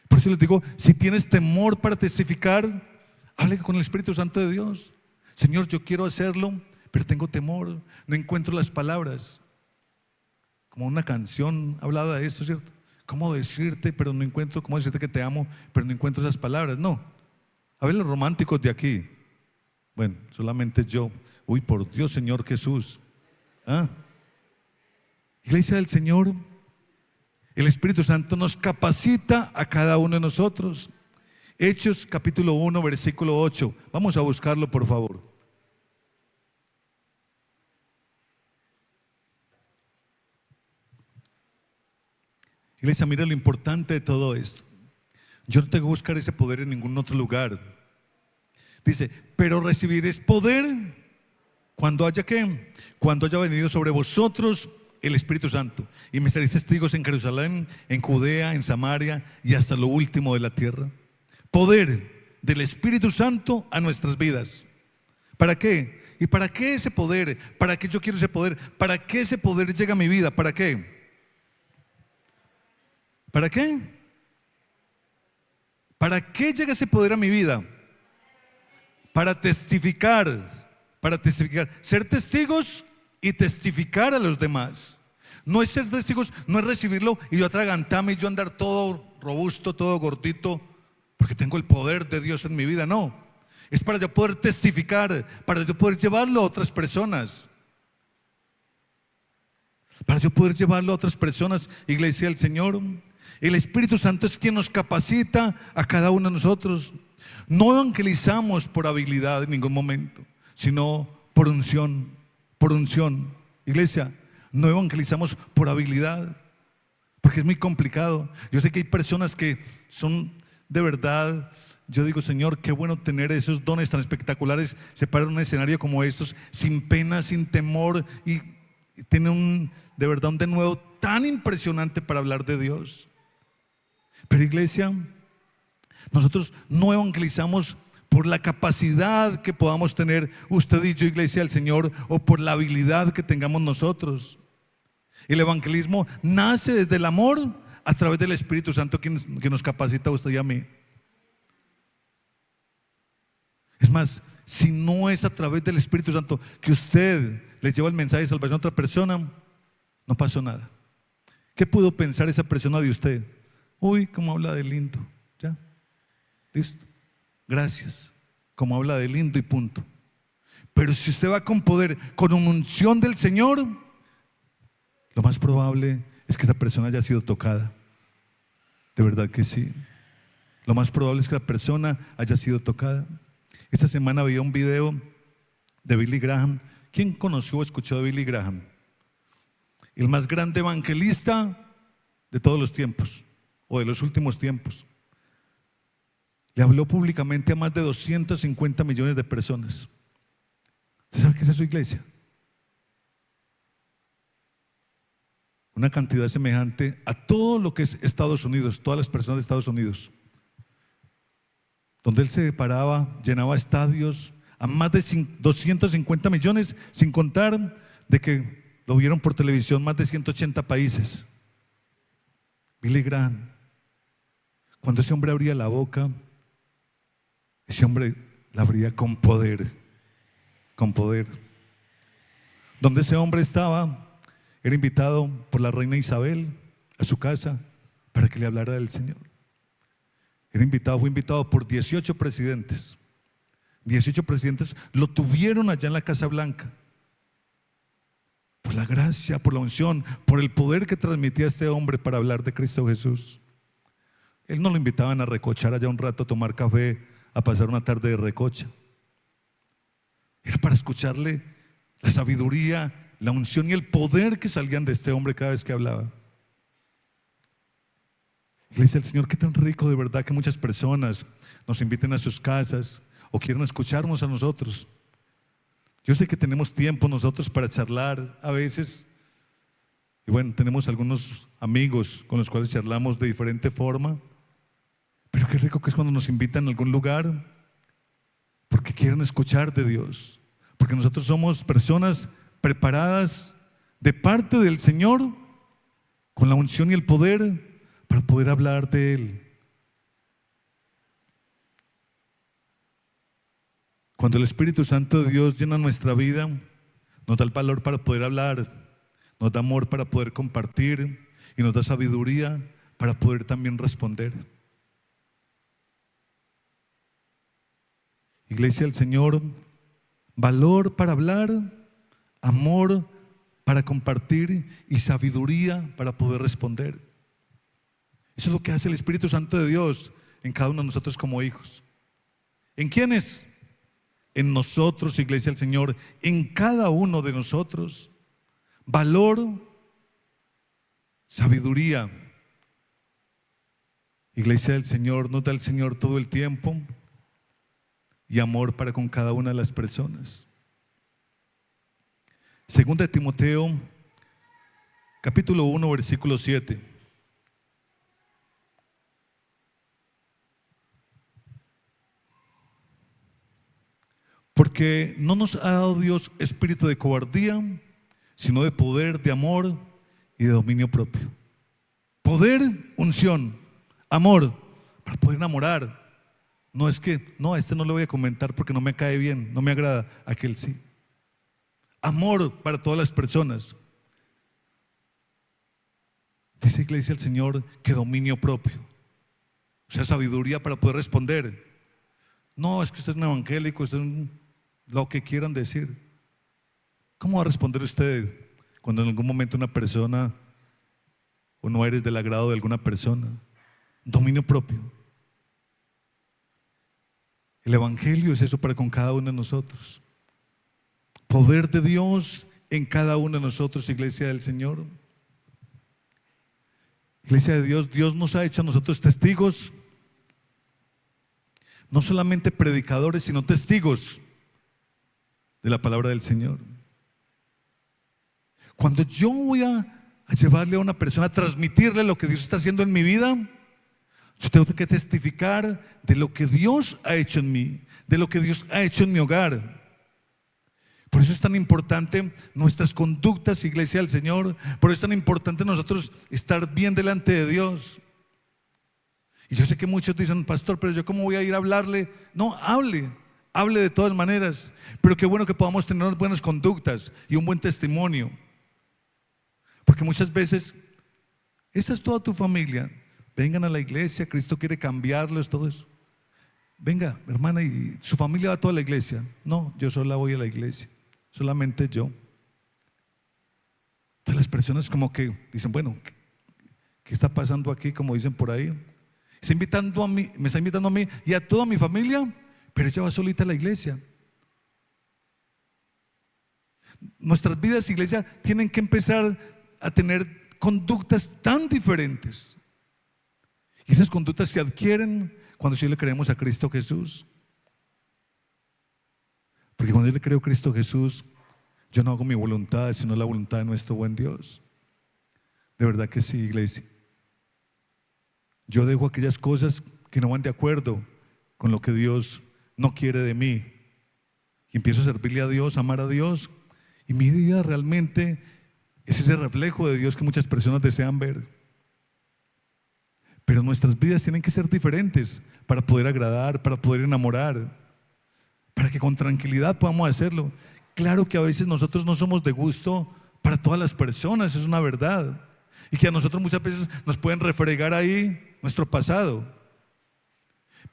Por eso les digo, si tienes temor para testificar, hable con el Espíritu Santo de Dios. Señor, yo quiero hacerlo, pero tengo temor, no encuentro las palabras. Como una canción hablaba de esto, ¿cierto? ¿Cómo decirte, pero no encuentro? ¿Cómo decirte que te amo, pero no encuentro esas palabras? No. A ver los románticos de aquí. Bueno, solamente yo. Uy, por Dios, Señor Jesús. Iglesia del Señor, el Espíritu Santo nos capacita a cada uno de nosotros. Hechos capítulo 1, versículo 8. Vamos a buscarlo, por favor. Iglesia, mira lo importante de todo esto. Yo no tengo que buscar ese poder en ningún otro lugar. Dice: pero recibiréis poder cuando haya ¿qué? Cuando haya venido sobre vosotros el Espíritu Santo, y me seréis testigos en Jerusalén, en Judea, en Samaria y hasta lo último de la tierra. Poder del Espíritu Santo a nuestras vidas. ¿Para qué? ¿Y para qué ese poder? ¿Para qué yo quiero ese poder? ¿Para qué ese poder llega a mi vida? ¿Para qué? ¿Para qué? ¿Para qué llega ese poder a mi vida? Para testificar, ser testigos y testificar a los demás. No es ser testigos, no es recibirlo y yo atragantarme y yo andar todo robusto, todo gordito, porque tengo el poder de Dios en mi vida. No, es para yo poder testificar, para yo poder llevarlo a otras personas. Para yo poder llevarlo a otras personas, iglesia del Señor. El Espíritu Santo es quien nos capacita a cada uno de nosotros. No evangelizamos por habilidad en ningún momento, sino por unción. Por unción. Iglesia, no evangelizamos por habilidad, porque es muy complicado. Yo sé que hay personas que son de verdad, yo digo: Señor, qué bueno tener esos dones tan espectaculares, se paran en un escenario como estos, sin pena, sin temor, y tienen de verdad un denuedo tan impresionante para hablar de Dios. Pero iglesia, nosotros no evangelizamos por la capacidad que podamos tener usted y yo, iglesia del Señor, o por la habilidad que tengamos nosotros. El evangelismo nace desde el amor a través del Espíritu Santo que nos capacita a usted y a mí. Es más, si no es a través del Espíritu Santo que usted le lleva el mensaje de salvación a otra persona, no pasó nada. ¿Qué pudo pensar esa persona de usted? Uy, cómo habla de lindo. Ya, listo, gracias. Como habla de lindo y punto. Pero si usted va con poder, con una unción del Señor, lo más probable es que esa persona haya sido tocada. De verdad que sí. Lo más probable es que la persona haya sido tocada. Esta semana veía un video de Billy Graham. ¿Quién conoció o escuchó de Billy Graham? El más grande evangelista de todos los tiempos, o de los últimos tiempos. Le habló públicamente a más de 250 millones de personas. ¿Usted sabe qué es su iglesia? Una cantidad semejante a todo lo que es Estados Unidos, todas las personas de Estados Unidos. Donde él se paraba, llenaba estadios a más de 250 millones, sin contar de que lo vieron por televisión más de 180 países. Billy Graham, cuando ese hombre abría la boca, ese hombre la abría con poder, con poder. Donde ese hombre estaba, era invitado por la reina Isabel a su casa para que le hablara del Señor. Fue invitado por 18 presidentes. 18 presidentes lo tuvieron allá en la Casa Blanca. Por la gracia, por la unción, por el poder que transmitía este hombre para hablar de Cristo Jesús. Él no lo invitaban a recochar allá un rato, a tomar café, a pasar una tarde de recocha. Era para escucharle la sabiduría, la unción y el poder que salían de este hombre cada vez que hablaba. Y le dice al Señor, qué tan rico de verdad que muchas personas nos inviten a sus casas o quieran escucharnos a nosotros. Yo sé que tenemos tiempo nosotros para charlar a veces. Y bueno, tenemos algunos amigos con los cuales charlamos de diferente forma. Pero qué rico que es cuando nos invitan a algún lugar porque quieren escuchar de Dios. Porque nosotros somos personas preparadas de parte del Señor con la unción y el poder para poder hablar de Él. Cuando el Espíritu Santo de Dios llena nuestra vida, nos da el valor para poder hablar, nos da amor para poder compartir y nos da sabiduría para poder también responder. Iglesia del Señor, valor para hablar, amor para compartir y sabiduría para poder responder. Eso es lo que hace el Espíritu Santo de Dios en cada uno de nosotros como hijos. ¿En quiénes? En nosotros, Iglesia del Señor, en cada uno de nosotros. Valor, sabiduría. Iglesia del Señor, nos da el Señor todo el tiempo y amor para con cada una de las personas. Segunda de Timoteo, capítulo 1, versículo 7. Porque no nos ha dado Dios espíritu de cobardía, sino de poder, de amor y de dominio propio. Poder, unción, amor, para poder enamorar. No es que, no, a este no le voy a comentar porque no me cae bien, no me agrada, a aquel sí. Amor para todas las personas. Dice Iglesia el Señor que dominio propio, o sea, sabiduría para poder responder. No, es que usted es un evangélico, usted es lo que quieran decir. ¿Cómo va a responder usted cuando en algún momento una persona o no eres del agrado de alguna persona? Dominio propio. El evangelio es eso para con cada uno de nosotros. Poder de Dios en cada uno de nosotros, Iglesia del Señor. Iglesia de Dios, Dios nos ha hecho a nosotros testigos, no solamente predicadores, sino testigos de la palabra del Señor. Cuando yo voy a llevarle a una persona, a transmitirle lo que Dios está haciendo en mi vida, yo tengo que testificar de lo que Dios ha hecho en mí, de lo que Dios ha hecho en mi hogar. Por eso es tan importante nuestras conductas, Iglesia del Señor. Por eso es tan importante nosotros estar bien delante de Dios. Y yo sé que muchos dicen, pastor, pero yo cómo voy a ir a hablarle. No, hable hable de todas maneras, pero qué bueno que podamos tener unas buenas conductas y un buen testimonio. Porque muchas veces, esa es toda tu familia, vengan a la iglesia, Cristo quiere cambiarlos, todo eso. Venga, hermana, ¿y su familia va a toda la iglesia? No, yo sola voy a la iglesia, solamente yo. Entonces las personas como que dicen, bueno, ¿qué está pasando aquí? Como dicen por ahí. Está invitando a mí, me está invitando a mí y a toda mi familia, pero ella va solita a la iglesia. Nuestras vidas, iglesia, tienen que empezar a tener conductas tan diferentes. Y esas conductas se adquieren cuando sí le creemos a Cristo Jesús. Porque cuando yo le creo a Cristo Jesús, yo no hago mi voluntad, sino la voluntad de nuestro buen Dios. De verdad que sí, iglesia. Yo dejo aquellas cosas que no van de acuerdo con lo que Dios no quiere de mí. Y empiezo a servirle a Dios, a amar a Dios. Y mi vida realmente es ese reflejo de Dios que muchas personas desean ver. Pero nuestras vidas tienen que ser diferentes para poder agradar, para poder enamorar, para que con tranquilidad podamos hacerlo. Claro que a veces nosotros no somos de gusto para todas las personas, es una verdad. Y que a nosotros muchas veces nos pueden refregar ahí nuestro pasado.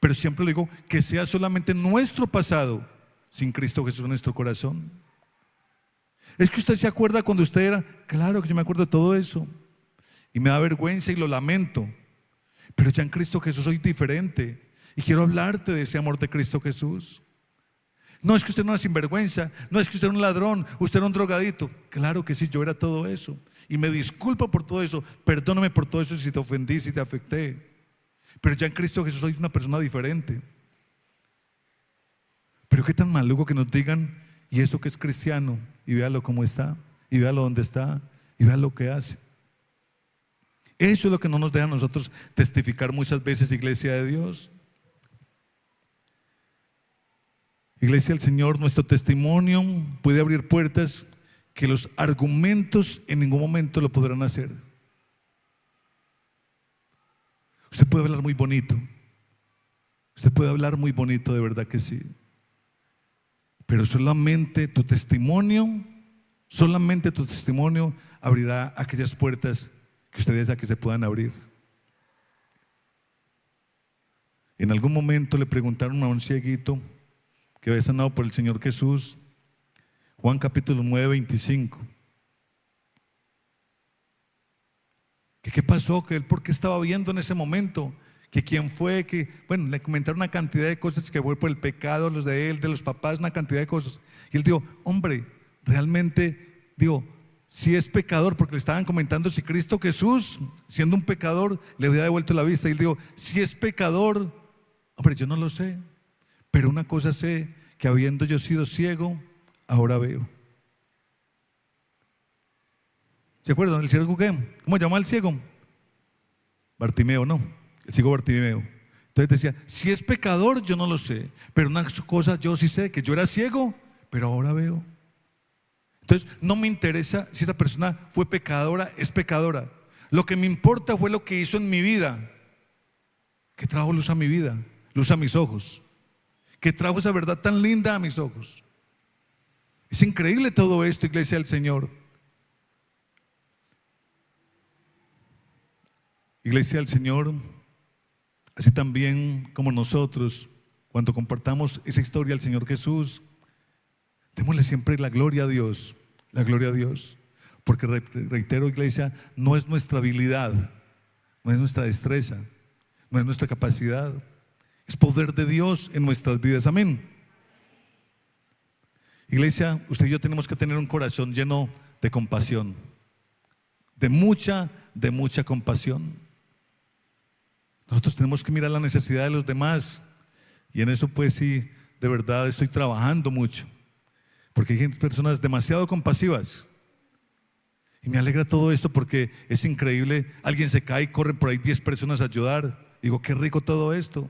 Pero siempre le digo que sea solamente nuestro pasado sin Cristo Jesús en nuestro corazón. Es que usted se acuerda cuando usted era, claro que yo me acuerdo de todo eso. Y me da vergüenza y lo lamento. Pero ya en Cristo Jesús soy diferente. Y quiero hablarte de ese amor de Cristo Jesús. No es que usted no era sinvergüenza, no es que usted era un ladrón, usted era un drogadito. Claro que sí, yo era todo eso. Y me disculpo por todo eso, perdóname por todo eso si te ofendí, si te afecté. Pero ya en Cristo Jesús soy una persona diferente. Pero qué tan maluco que nos digan, y eso que es cristiano, y véalo cómo está, y véalo dónde está, y véalo lo que hace. Eso es lo que no nos deja a nosotros testificar muchas veces, iglesia de Dios. Iglesia del Señor, nuestro testimonio puede abrir puertas que los argumentos en ningún momento lo podrán hacer. Usted puede hablar muy bonito, usted puede hablar muy bonito, de verdad que sí, pero solamente tu testimonio abrirá aquellas puertas que usted desea que se puedan abrir. En algún momento le preguntaron a un cieguito que había sanado por el Señor Jesús, Juan capítulo 9, 25. ¿Qué pasó? Que él, ¿por qué estaba viendo en ese momento? Que quién fue, que, bueno, le comentaron una cantidad de cosas, que fue por el pecado, los de él, de los papás, una cantidad de cosas. Y él dijo, hombre, realmente, digo, si es pecador, porque le estaban comentando si Cristo Jesús, siendo un pecador, le había devuelto la vista. Y él dijo, si es pecador, hombre, yo no lo sé, pero una cosa sé, que habiendo yo sido ciego, ahora veo. ¿Se acuerdan del ciego qué? ¿Cómo se llama el ciego? Bartimeo, no, el ciego Bartimeo. Entonces decía, si es pecador, yo no lo sé, pero una cosa yo sí sé, que yo era ciego, pero ahora veo. Entonces no me interesa si esa persona fue pecadora, es pecadora. Lo que me importa fue lo que hizo en mi vida, que trajo luz a mi vida, luz a mis ojos, que trajo esa verdad tan linda a mis ojos. Es increíble todo esto, iglesia del Señor. Iglesia del Señor, así también como nosotros, cuando compartamos esa historia al Señor Jesús, démosle siempre la gloria a Dios, porque reitero, iglesia, no es nuestra habilidad, no es nuestra destreza, no es nuestra capacidad, es poder de Dios en nuestras vidas, amén. Iglesia, usted y yo tenemos que tener un corazón lleno de compasión, de mucha compasión. Nosotros tenemos que mirar la necesidad de los demás, y en eso pues sí, de verdad estoy trabajando mucho, porque hay personas demasiado compasivas, y me alegra todo esto porque es increíble. Alguien se cae y corren por ahí 10 personas a ayudar. Digo, qué rico todo esto,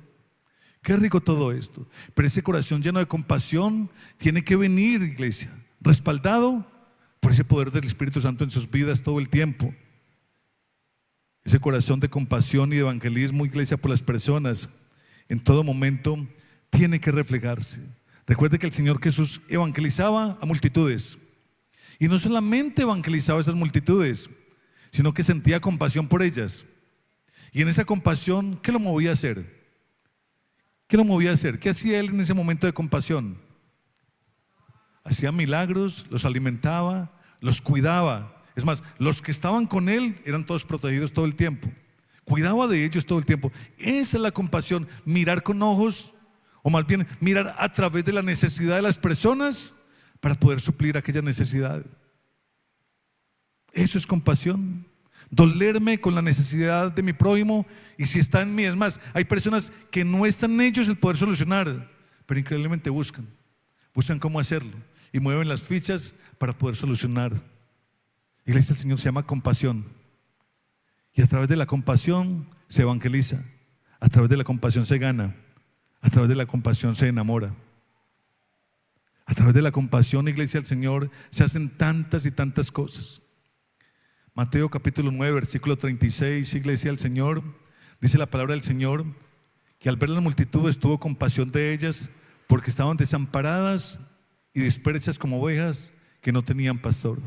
qué rico todo esto. Pero ese corazón lleno de compasión tiene que venir, iglesia, respaldado por ese poder del Espíritu Santo en sus vidas todo el tiempo. Ese corazón de compasión y de evangelismo, iglesia, por las personas en todo momento tiene que reflejarse. Recuerde que el Señor Jesús evangelizaba a multitudes. Y no solamente evangelizaba a esas multitudes, sino que sentía compasión por ellas. Y en esa compasión, ¿qué lo movía a hacer? ¿Qué lo movía a hacer? ¿Qué hacía él en ese momento de compasión? Hacía milagros, los alimentaba, los cuidaba. Es más, los que estaban con él eran todos protegidos todo el tiempo. Cuidaba de ellos todo el tiempo. Esa es la compasión, mirar con ojos, o más bien mirar a través de la necesidad de las personas para poder suplir aquella necesidad. Eso es compasión. Dolerme con la necesidad de mi prójimo, y si está en mí. Es más, hay personas que no están en ellos el poder solucionar, pero increíblemente buscan cómo hacerlo y mueven las fichas para poder solucionar. Iglesia del Señor, se llama compasión, y a través de la compasión se evangeliza, a través de la compasión se gana, a través de la compasión se enamora, a través de la compasión, Iglesia del Señor, se hacen tantas y tantas cosas. Mateo capítulo 9, versículo 36, Iglesia del Señor, dice la palabra del Señor que al ver la multitud tuvo compasión de ellas, porque estaban desamparadas y dispersas como ovejas que no tenían pastor.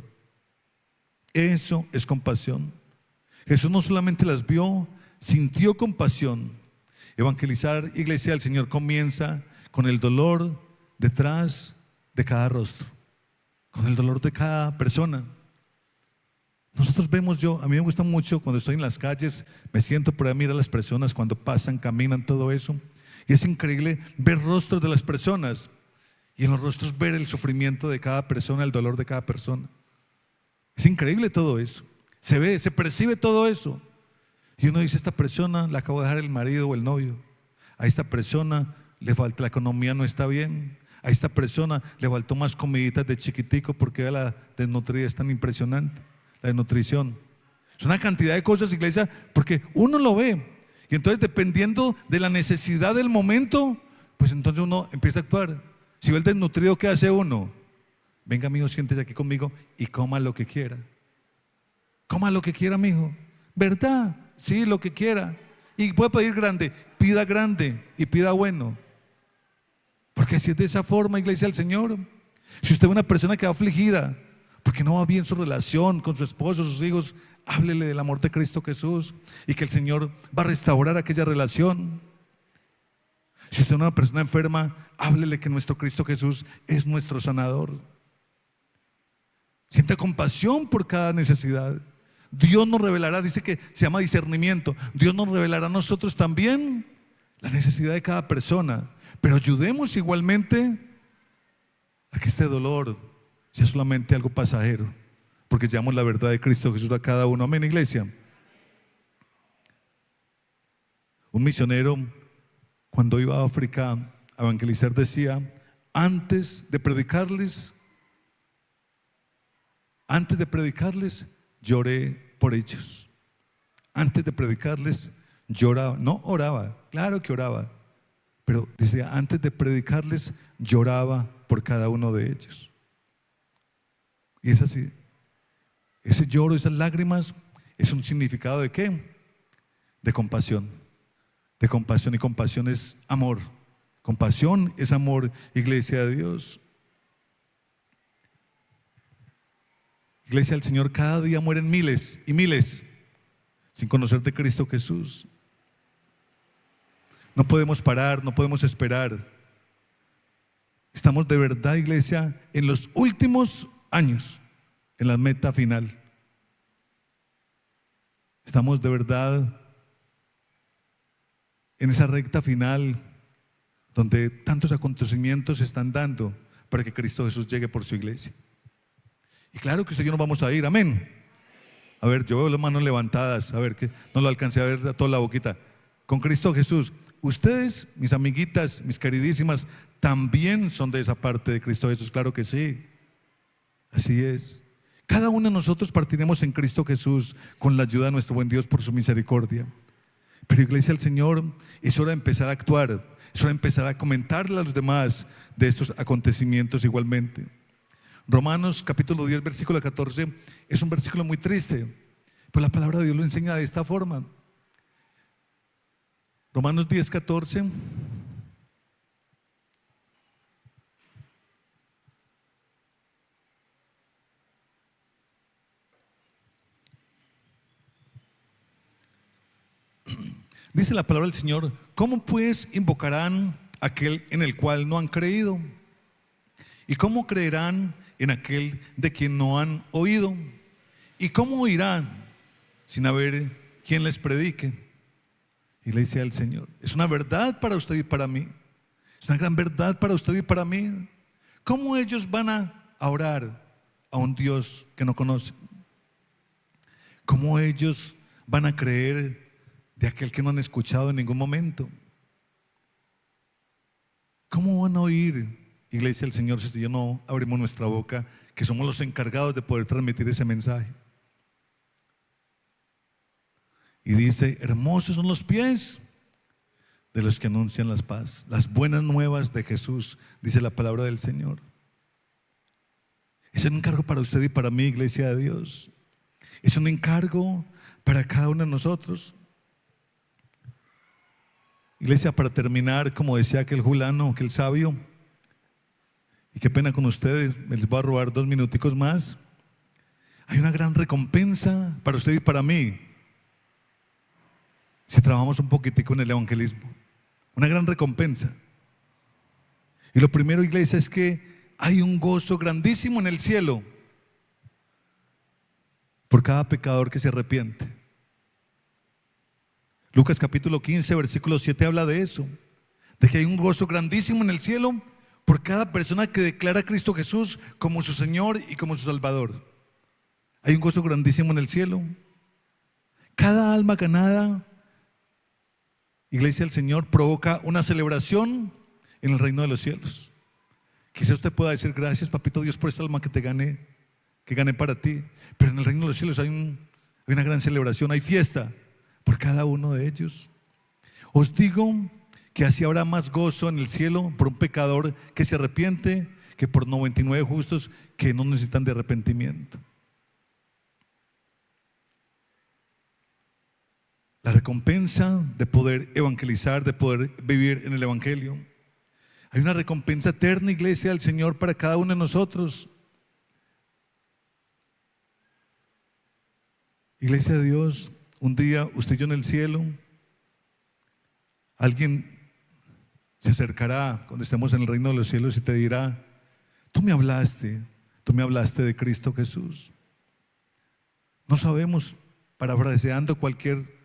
Eso es compasión. Jesús no solamente las vio, sintió compasión. Evangelizar, Iglesia del Señor, comienza con el dolor detrás de cada rostro, con el dolor de cada persona. Nosotros vemos, a mí me gusta mucho cuando estoy en las calles, me siento por ahí a mirar a las personas cuando pasan, caminan, todo eso, y es increíble ver rostros de las personas, y en los rostros ver el sufrimiento de cada persona, el dolor de cada persona. Es increíble todo eso, se ve, se percibe todo eso, y uno dice: esta persona la acabo de dejar el marido o el novio, a esta persona le falta, la economía no está bien, a esta persona le faltó más comiditas de chiquitico porque la desnutrida es tan impresionante. La desnutrición es una cantidad de cosas, iglesia, porque uno lo ve, y entonces dependiendo de la necesidad del momento, pues entonces uno empieza a actuar. Si ve el desnutrido, ¿qué hace uno? Venga, mijo, siéntese aquí conmigo y coma lo que quiera. Coma lo que quiera, mijo. ¿Verdad? Sí, lo que quiera. Y puede pedir grande y pida bueno. Porque si es de esa forma, Iglesia del Señor, si usted es una persona que va afligida porque no va bien su relación con su esposo, sus hijos, háblele del amor de Cristo Jesús y que el Señor va a restaurar aquella relación. Si usted es una persona enferma, háblele que nuestro Cristo Jesús es nuestro sanador. Sienta compasión por cada necesidad. Dios nos revelará, dice que se llama discernimiento. Dios nos revelará a nosotros también la necesidad de cada persona, pero ayudemos igualmente a que este dolor sea solamente algo pasajero, porque llevamos la verdad de Cristo Jesús a cada uno. Amén, iglesia. Un misionero, cuando iba a África a evangelizar, decía: antes de predicarles, lloré por ellos. Antes de predicarles, lloraba. No oraba, claro que oraba, pero decía: antes de predicarles, lloraba por cada uno de ellos. Y es así. Ese lloro, esas lágrimas, es un significado ¿de qué? De compasión. De compasión, y compasión es amor. Compasión es amor, iglesia de Dios. Iglesia del Señor, cada día mueren miles y miles sin conocer de Cristo Jesús. No podemos parar, no podemos esperar. Estamos de verdad, iglesia, en los últimos años, en la meta final. Estamos de verdad en esa recta final donde tantos acontecimientos se están dando para que Cristo Jesús llegue por su iglesia. Y claro que usted y yo nos vamos a ir, amén. A ver, yo veo las manos levantadas, a ver, que no lo alcancé a ver a toda la boquita. Con Cristo Jesús. Ustedes, mis amiguitas, mis queridísimas, también son de esa parte de Cristo Jesús, claro que sí. Así es. Cada uno de nosotros partiremos en Cristo Jesús con la ayuda de nuestro buen Dios por su misericordia. Pero iglesia del Señor, es hora de empezar a actuar, es hora de empezar a comentarle a los demás de estos acontecimientos igualmente. Romanos capítulo 10 versículo 14 es un versículo muy triste, pero la palabra de Dios lo enseña de esta forma. Romanos 10, 14. Dice la palabra del Señor: ¿cómo pues invocarán aquel en el cual no han creído? ¿Y cómo creerán en aquel de quien no han oído? ¿Y cómo oirán sin haber quien les predique? Y le dice al Señor: es una verdad para usted y para mí, es una gran verdad para usted y para mí. ¿Cómo ellos van a orar a un Dios que no conocen? ¿Cómo ellos van a creer de aquel que no han escuchado en ningún momento? ¿Cómo van a oír, iglesia del Señor, si yo no abrimos nuestra boca, que somos los encargados de poder transmitir ese mensaje? Y dice: hermosos son los pies de los que anuncian la paz, las buenas nuevas de Jesús, dice la palabra del Señor. Es un encargo para usted y para mí, iglesia de Dios. Es un encargo para cada uno de nosotros. Iglesia, para terminar, como decía aquel fulano, aquel sabio, y qué pena con ustedes, me les voy a robar 2 minuticos más. Hay una gran recompensa para usted y para mí si trabajamos un poquitico en el evangelismo. Una gran recompensa. Y lo primero, iglesia, es que hay un gozo grandísimo en el cielo por cada pecador que se arrepiente. Lucas capítulo 15 versículo 7 habla de eso, de que hay un gozo grandísimo en el cielo por cada persona que declara a Cristo Jesús como su Señor y como su Salvador. Hay un gozo grandísimo en el cielo. Cada alma ganada, iglesia del Señor, provoca una celebración en el reino de los cielos. Quizá usted pueda decir: gracias, papito Dios, por esta alma que gané para ti. Pero en el reino de los cielos hay una gran celebración, hay fiesta por cada uno de ellos. Os digo que así habrá más gozo en el cielo por un pecador que se arrepiente que por 99 justos que no necesitan de arrepentimiento. La recompensa de poder evangelizar, de poder vivir en el evangelio. Hay una recompensa eterna, iglesia del Señor, para cada uno de nosotros. Iglesia de Dios, un día usted y yo en el cielo, alguien se acercará cuando estemos en el reino de los cielos y te dirá: tú me hablaste de Cristo Jesús. No sabemos, parafraseando cualquier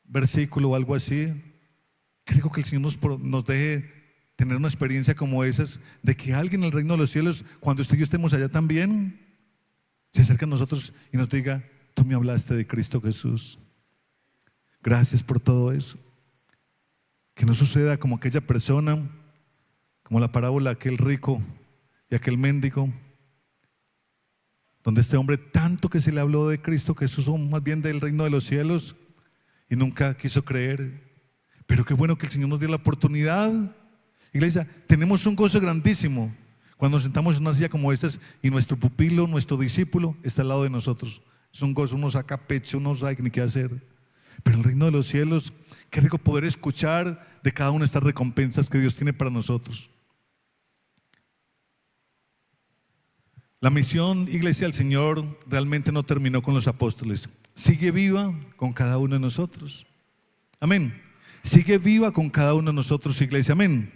versículo o algo así, creo que el Señor nos deje tener una experiencia como esas, de que alguien en el reino de los cielos, cuando usted y yo estemos allá también, se acerque a nosotros y nos diga: tú me hablaste de Cristo Jesús. Gracias por todo eso. Que no suceda como aquella persona, como la parábola de aquel rico y aquel mendigo, donde este hombre tanto que se le habló de Cristo Jesús, o más bien del reino de los cielos, y nunca quiso creer. Pero qué bueno que el Señor nos dio la oportunidad. Iglesia, tenemos un gozo grandísimo cuando nos sentamos en una silla como estas y nuestro pupilo, nuestro discípulo está al lado de nosotros. Es un gozo, uno saca pecho, uno no sabe ni qué hacer. Pero en el reino de los cielos, qué rico poder escuchar de cada una de estas recompensas que Dios tiene para nosotros. La misión, iglesia del Señor, realmente no terminó con los apóstoles. Sigue viva con cada uno de nosotros. Amén. Sigue viva con cada uno de nosotros, iglesia. Amén.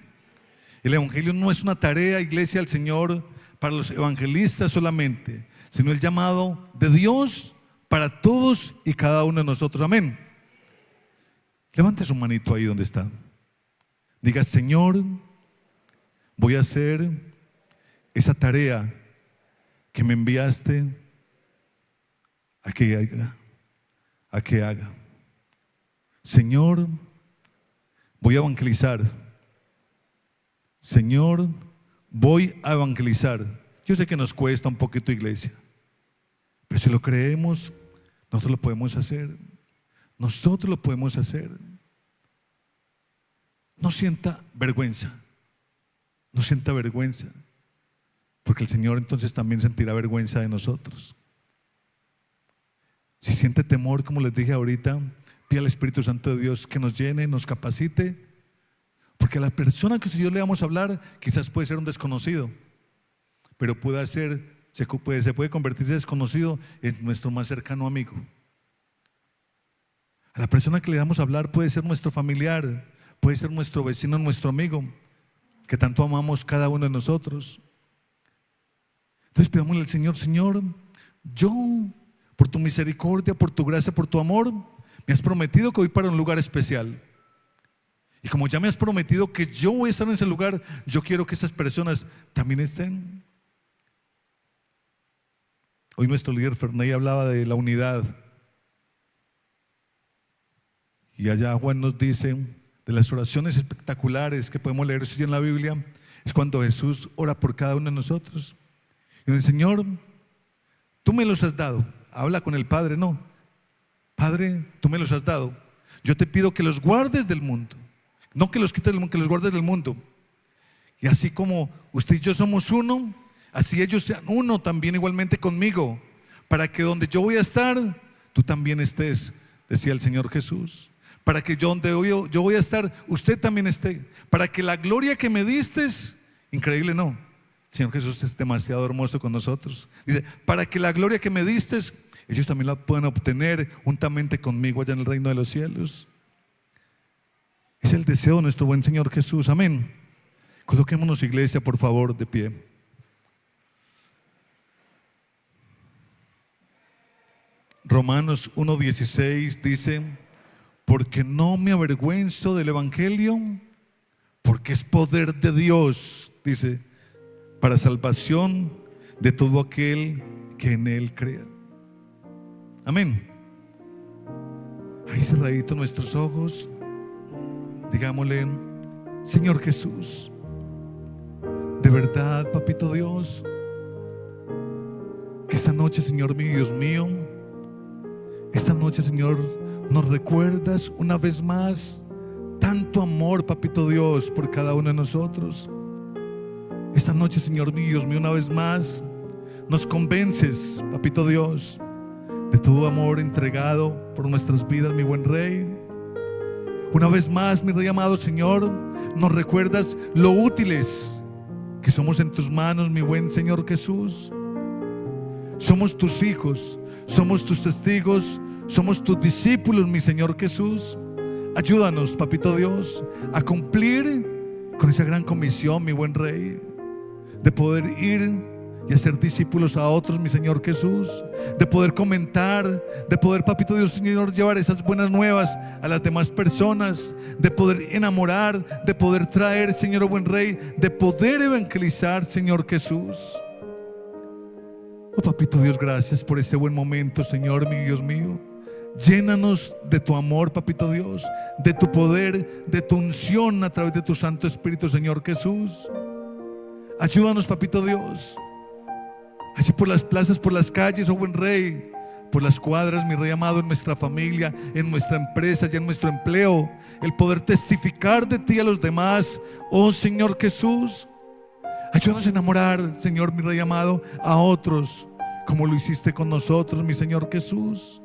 El evangelio no es una tarea, iglesia del Señor, para los evangelistas solamente, sino el llamado de Dios para todos y cada uno de nosotros. Amén. Levante su manito ahí donde está. Diga: Señor, voy a hacer esa tarea que me enviaste a que haga. Señor, voy a evangelizar. Señor, voy a evangelizar. Yo sé que nos cuesta un poquito, iglesia, pero si lo creemos, nosotros lo podemos hacer. Nosotros lo podemos hacer. No sienta vergüenza. No sienta vergüenza, porque el Señor entonces también sentirá vergüenza de nosotros. Si siente temor, como les dije ahorita, pida al Espíritu Santo de Dios que nos llene, nos capacite, porque la persona que yo le vamos a hablar quizás puede ser un desconocido, pero se puede convertirse desconocido en nuestro más cercano amigo. A La persona que le vamos a hablar puede ser nuestro familiar, puede ser nuestro vecino, nuestro amigo, que tanto amamos cada uno de nosotros. Entonces pidámosle al Señor: Señor, yo, por tu misericordia, por tu gracia, por tu amor, me has prometido que voy para un lugar especial. Y como ya me has prometido que yo voy a estar en ese lugar, yo quiero que esas personas también estén. Hoy nuestro líder Ferney hablaba de la unidad. Y allá Juan nos dice de las oraciones espectaculares que podemos leer hoy en la Biblia. Es cuando Jesús ora por cada uno de nosotros. Y dice: Señor, tú me los has dado. Habla con el Padre, no. Padre, tú me los has dado. Yo te pido que los guardes del mundo. No que los quites del mundo, que los guardes del mundo. Y así como usted y yo somos uno, así ellos sean uno también igualmente conmigo, para que donde yo voy a estar, tú también estés, decía el Señor Jesús. Para que donde yo voy a estar, usted también esté. Para que la gloria que me diste, increíble, no. El Señor Jesús es demasiado hermoso con nosotros. Dice: para que la gloria que me diste, ellos también la puedan obtener juntamente conmigo allá en el reino de los cielos. Es el deseo de nuestro buen Señor Jesús. Amén. Coloquémonos, iglesia, por favor, de pie. Romanos 1:16 dice: porque no me avergüenzo del evangelio, porque es poder de Dios, dice, para salvación de todo aquel que en él crea. Amén. Ahí cerraditos nuestros ojos, digámosle: Señor Jesús, de verdad, Papito Dios, que esta noche, Señor mío, Dios mío, esta noche, Señor, nos recuerdas una vez más tanto amor, Papito Dios, por cada uno de nosotros. Esta noche, Señor mío, Dios mío, una vez más nos convences, Papito Dios, de tu amor entregado por nuestras vidas, mi buen Rey. Una vez más, mi Rey amado, Señor, nos recuerdas lo útiles que somos en tus manos, mi buen Señor Jesús. Somos tus hijos, somos tus testigos, somos tus discípulos, mi Señor Jesús. Ayúdanos, Papito Dios, a cumplir con esa gran comisión, mi buen Rey, de poder ir y hacer discípulos a otros, mi Señor Jesús, de poder comentar, de poder, Papito Dios, Señor, llevar esas buenas nuevas a las demás personas, de poder enamorar, de poder traer, Señor buen Rey, de poder evangelizar, Señor Jesús. Oh, Papito Dios, gracias por este buen momento, Señor, mi Dios mío. Llénanos de tu amor, Papito Dios, de tu poder, de tu unción a través de tu Santo Espíritu, Señor Jesús. Ayúdanos, Papito Dios, así por las plazas, por las calles, oh buen Rey, por las cuadras, mi Rey amado, en nuestra familia, en nuestra empresa y en nuestro empleo, el poder testificar de ti a los demás, oh Señor Jesús. Ayúdanos a enamorar, Señor, mi Rey amado, a otros como lo hiciste con nosotros, mi Señor Jesús.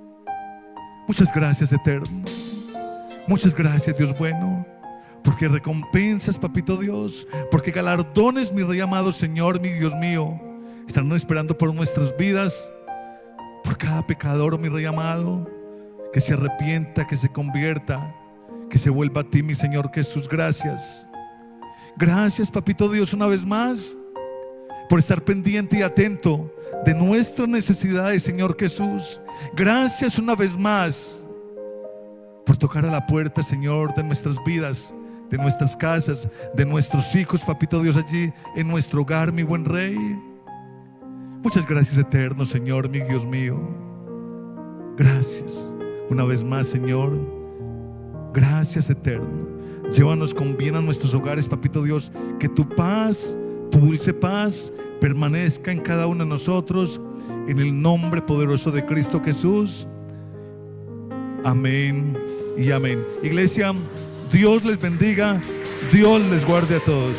Muchas gracias, eterno. Muchas gracias, Dios bueno, porque recompensas, Papito Dios, porque galardones, mi Rey amado, Señor, mi Dios mío, están esperando por nuestras vidas, por cada pecador, oh mi Rey amado, que se arrepienta, que se convierta, que se vuelva a ti, mi Señor Jesús. Gracias. Gracias, Papito Dios, una vez más, por estar pendiente y atento de nuestras necesidades, Señor Jesús. Gracias una vez más por tocar a la puerta, Señor, de nuestras vidas, de nuestras casas, de nuestros hijos, Papito Dios, allí en nuestro hogar, mi buen Rey. Muchas gracias, eterno Señor, mi Dios mío. Gracias una vez más, Señor. Gracias, eterno. Llévanos con bien a nuestros hogares, Papito Dios. Que tu paz, tu dulce paz, permanezca en cada uno de nosotros, en el nombre poderoso de Cristo Jesús. Amén y amén. Iglesia, Dios les bendiga, Dios les guarde a todos.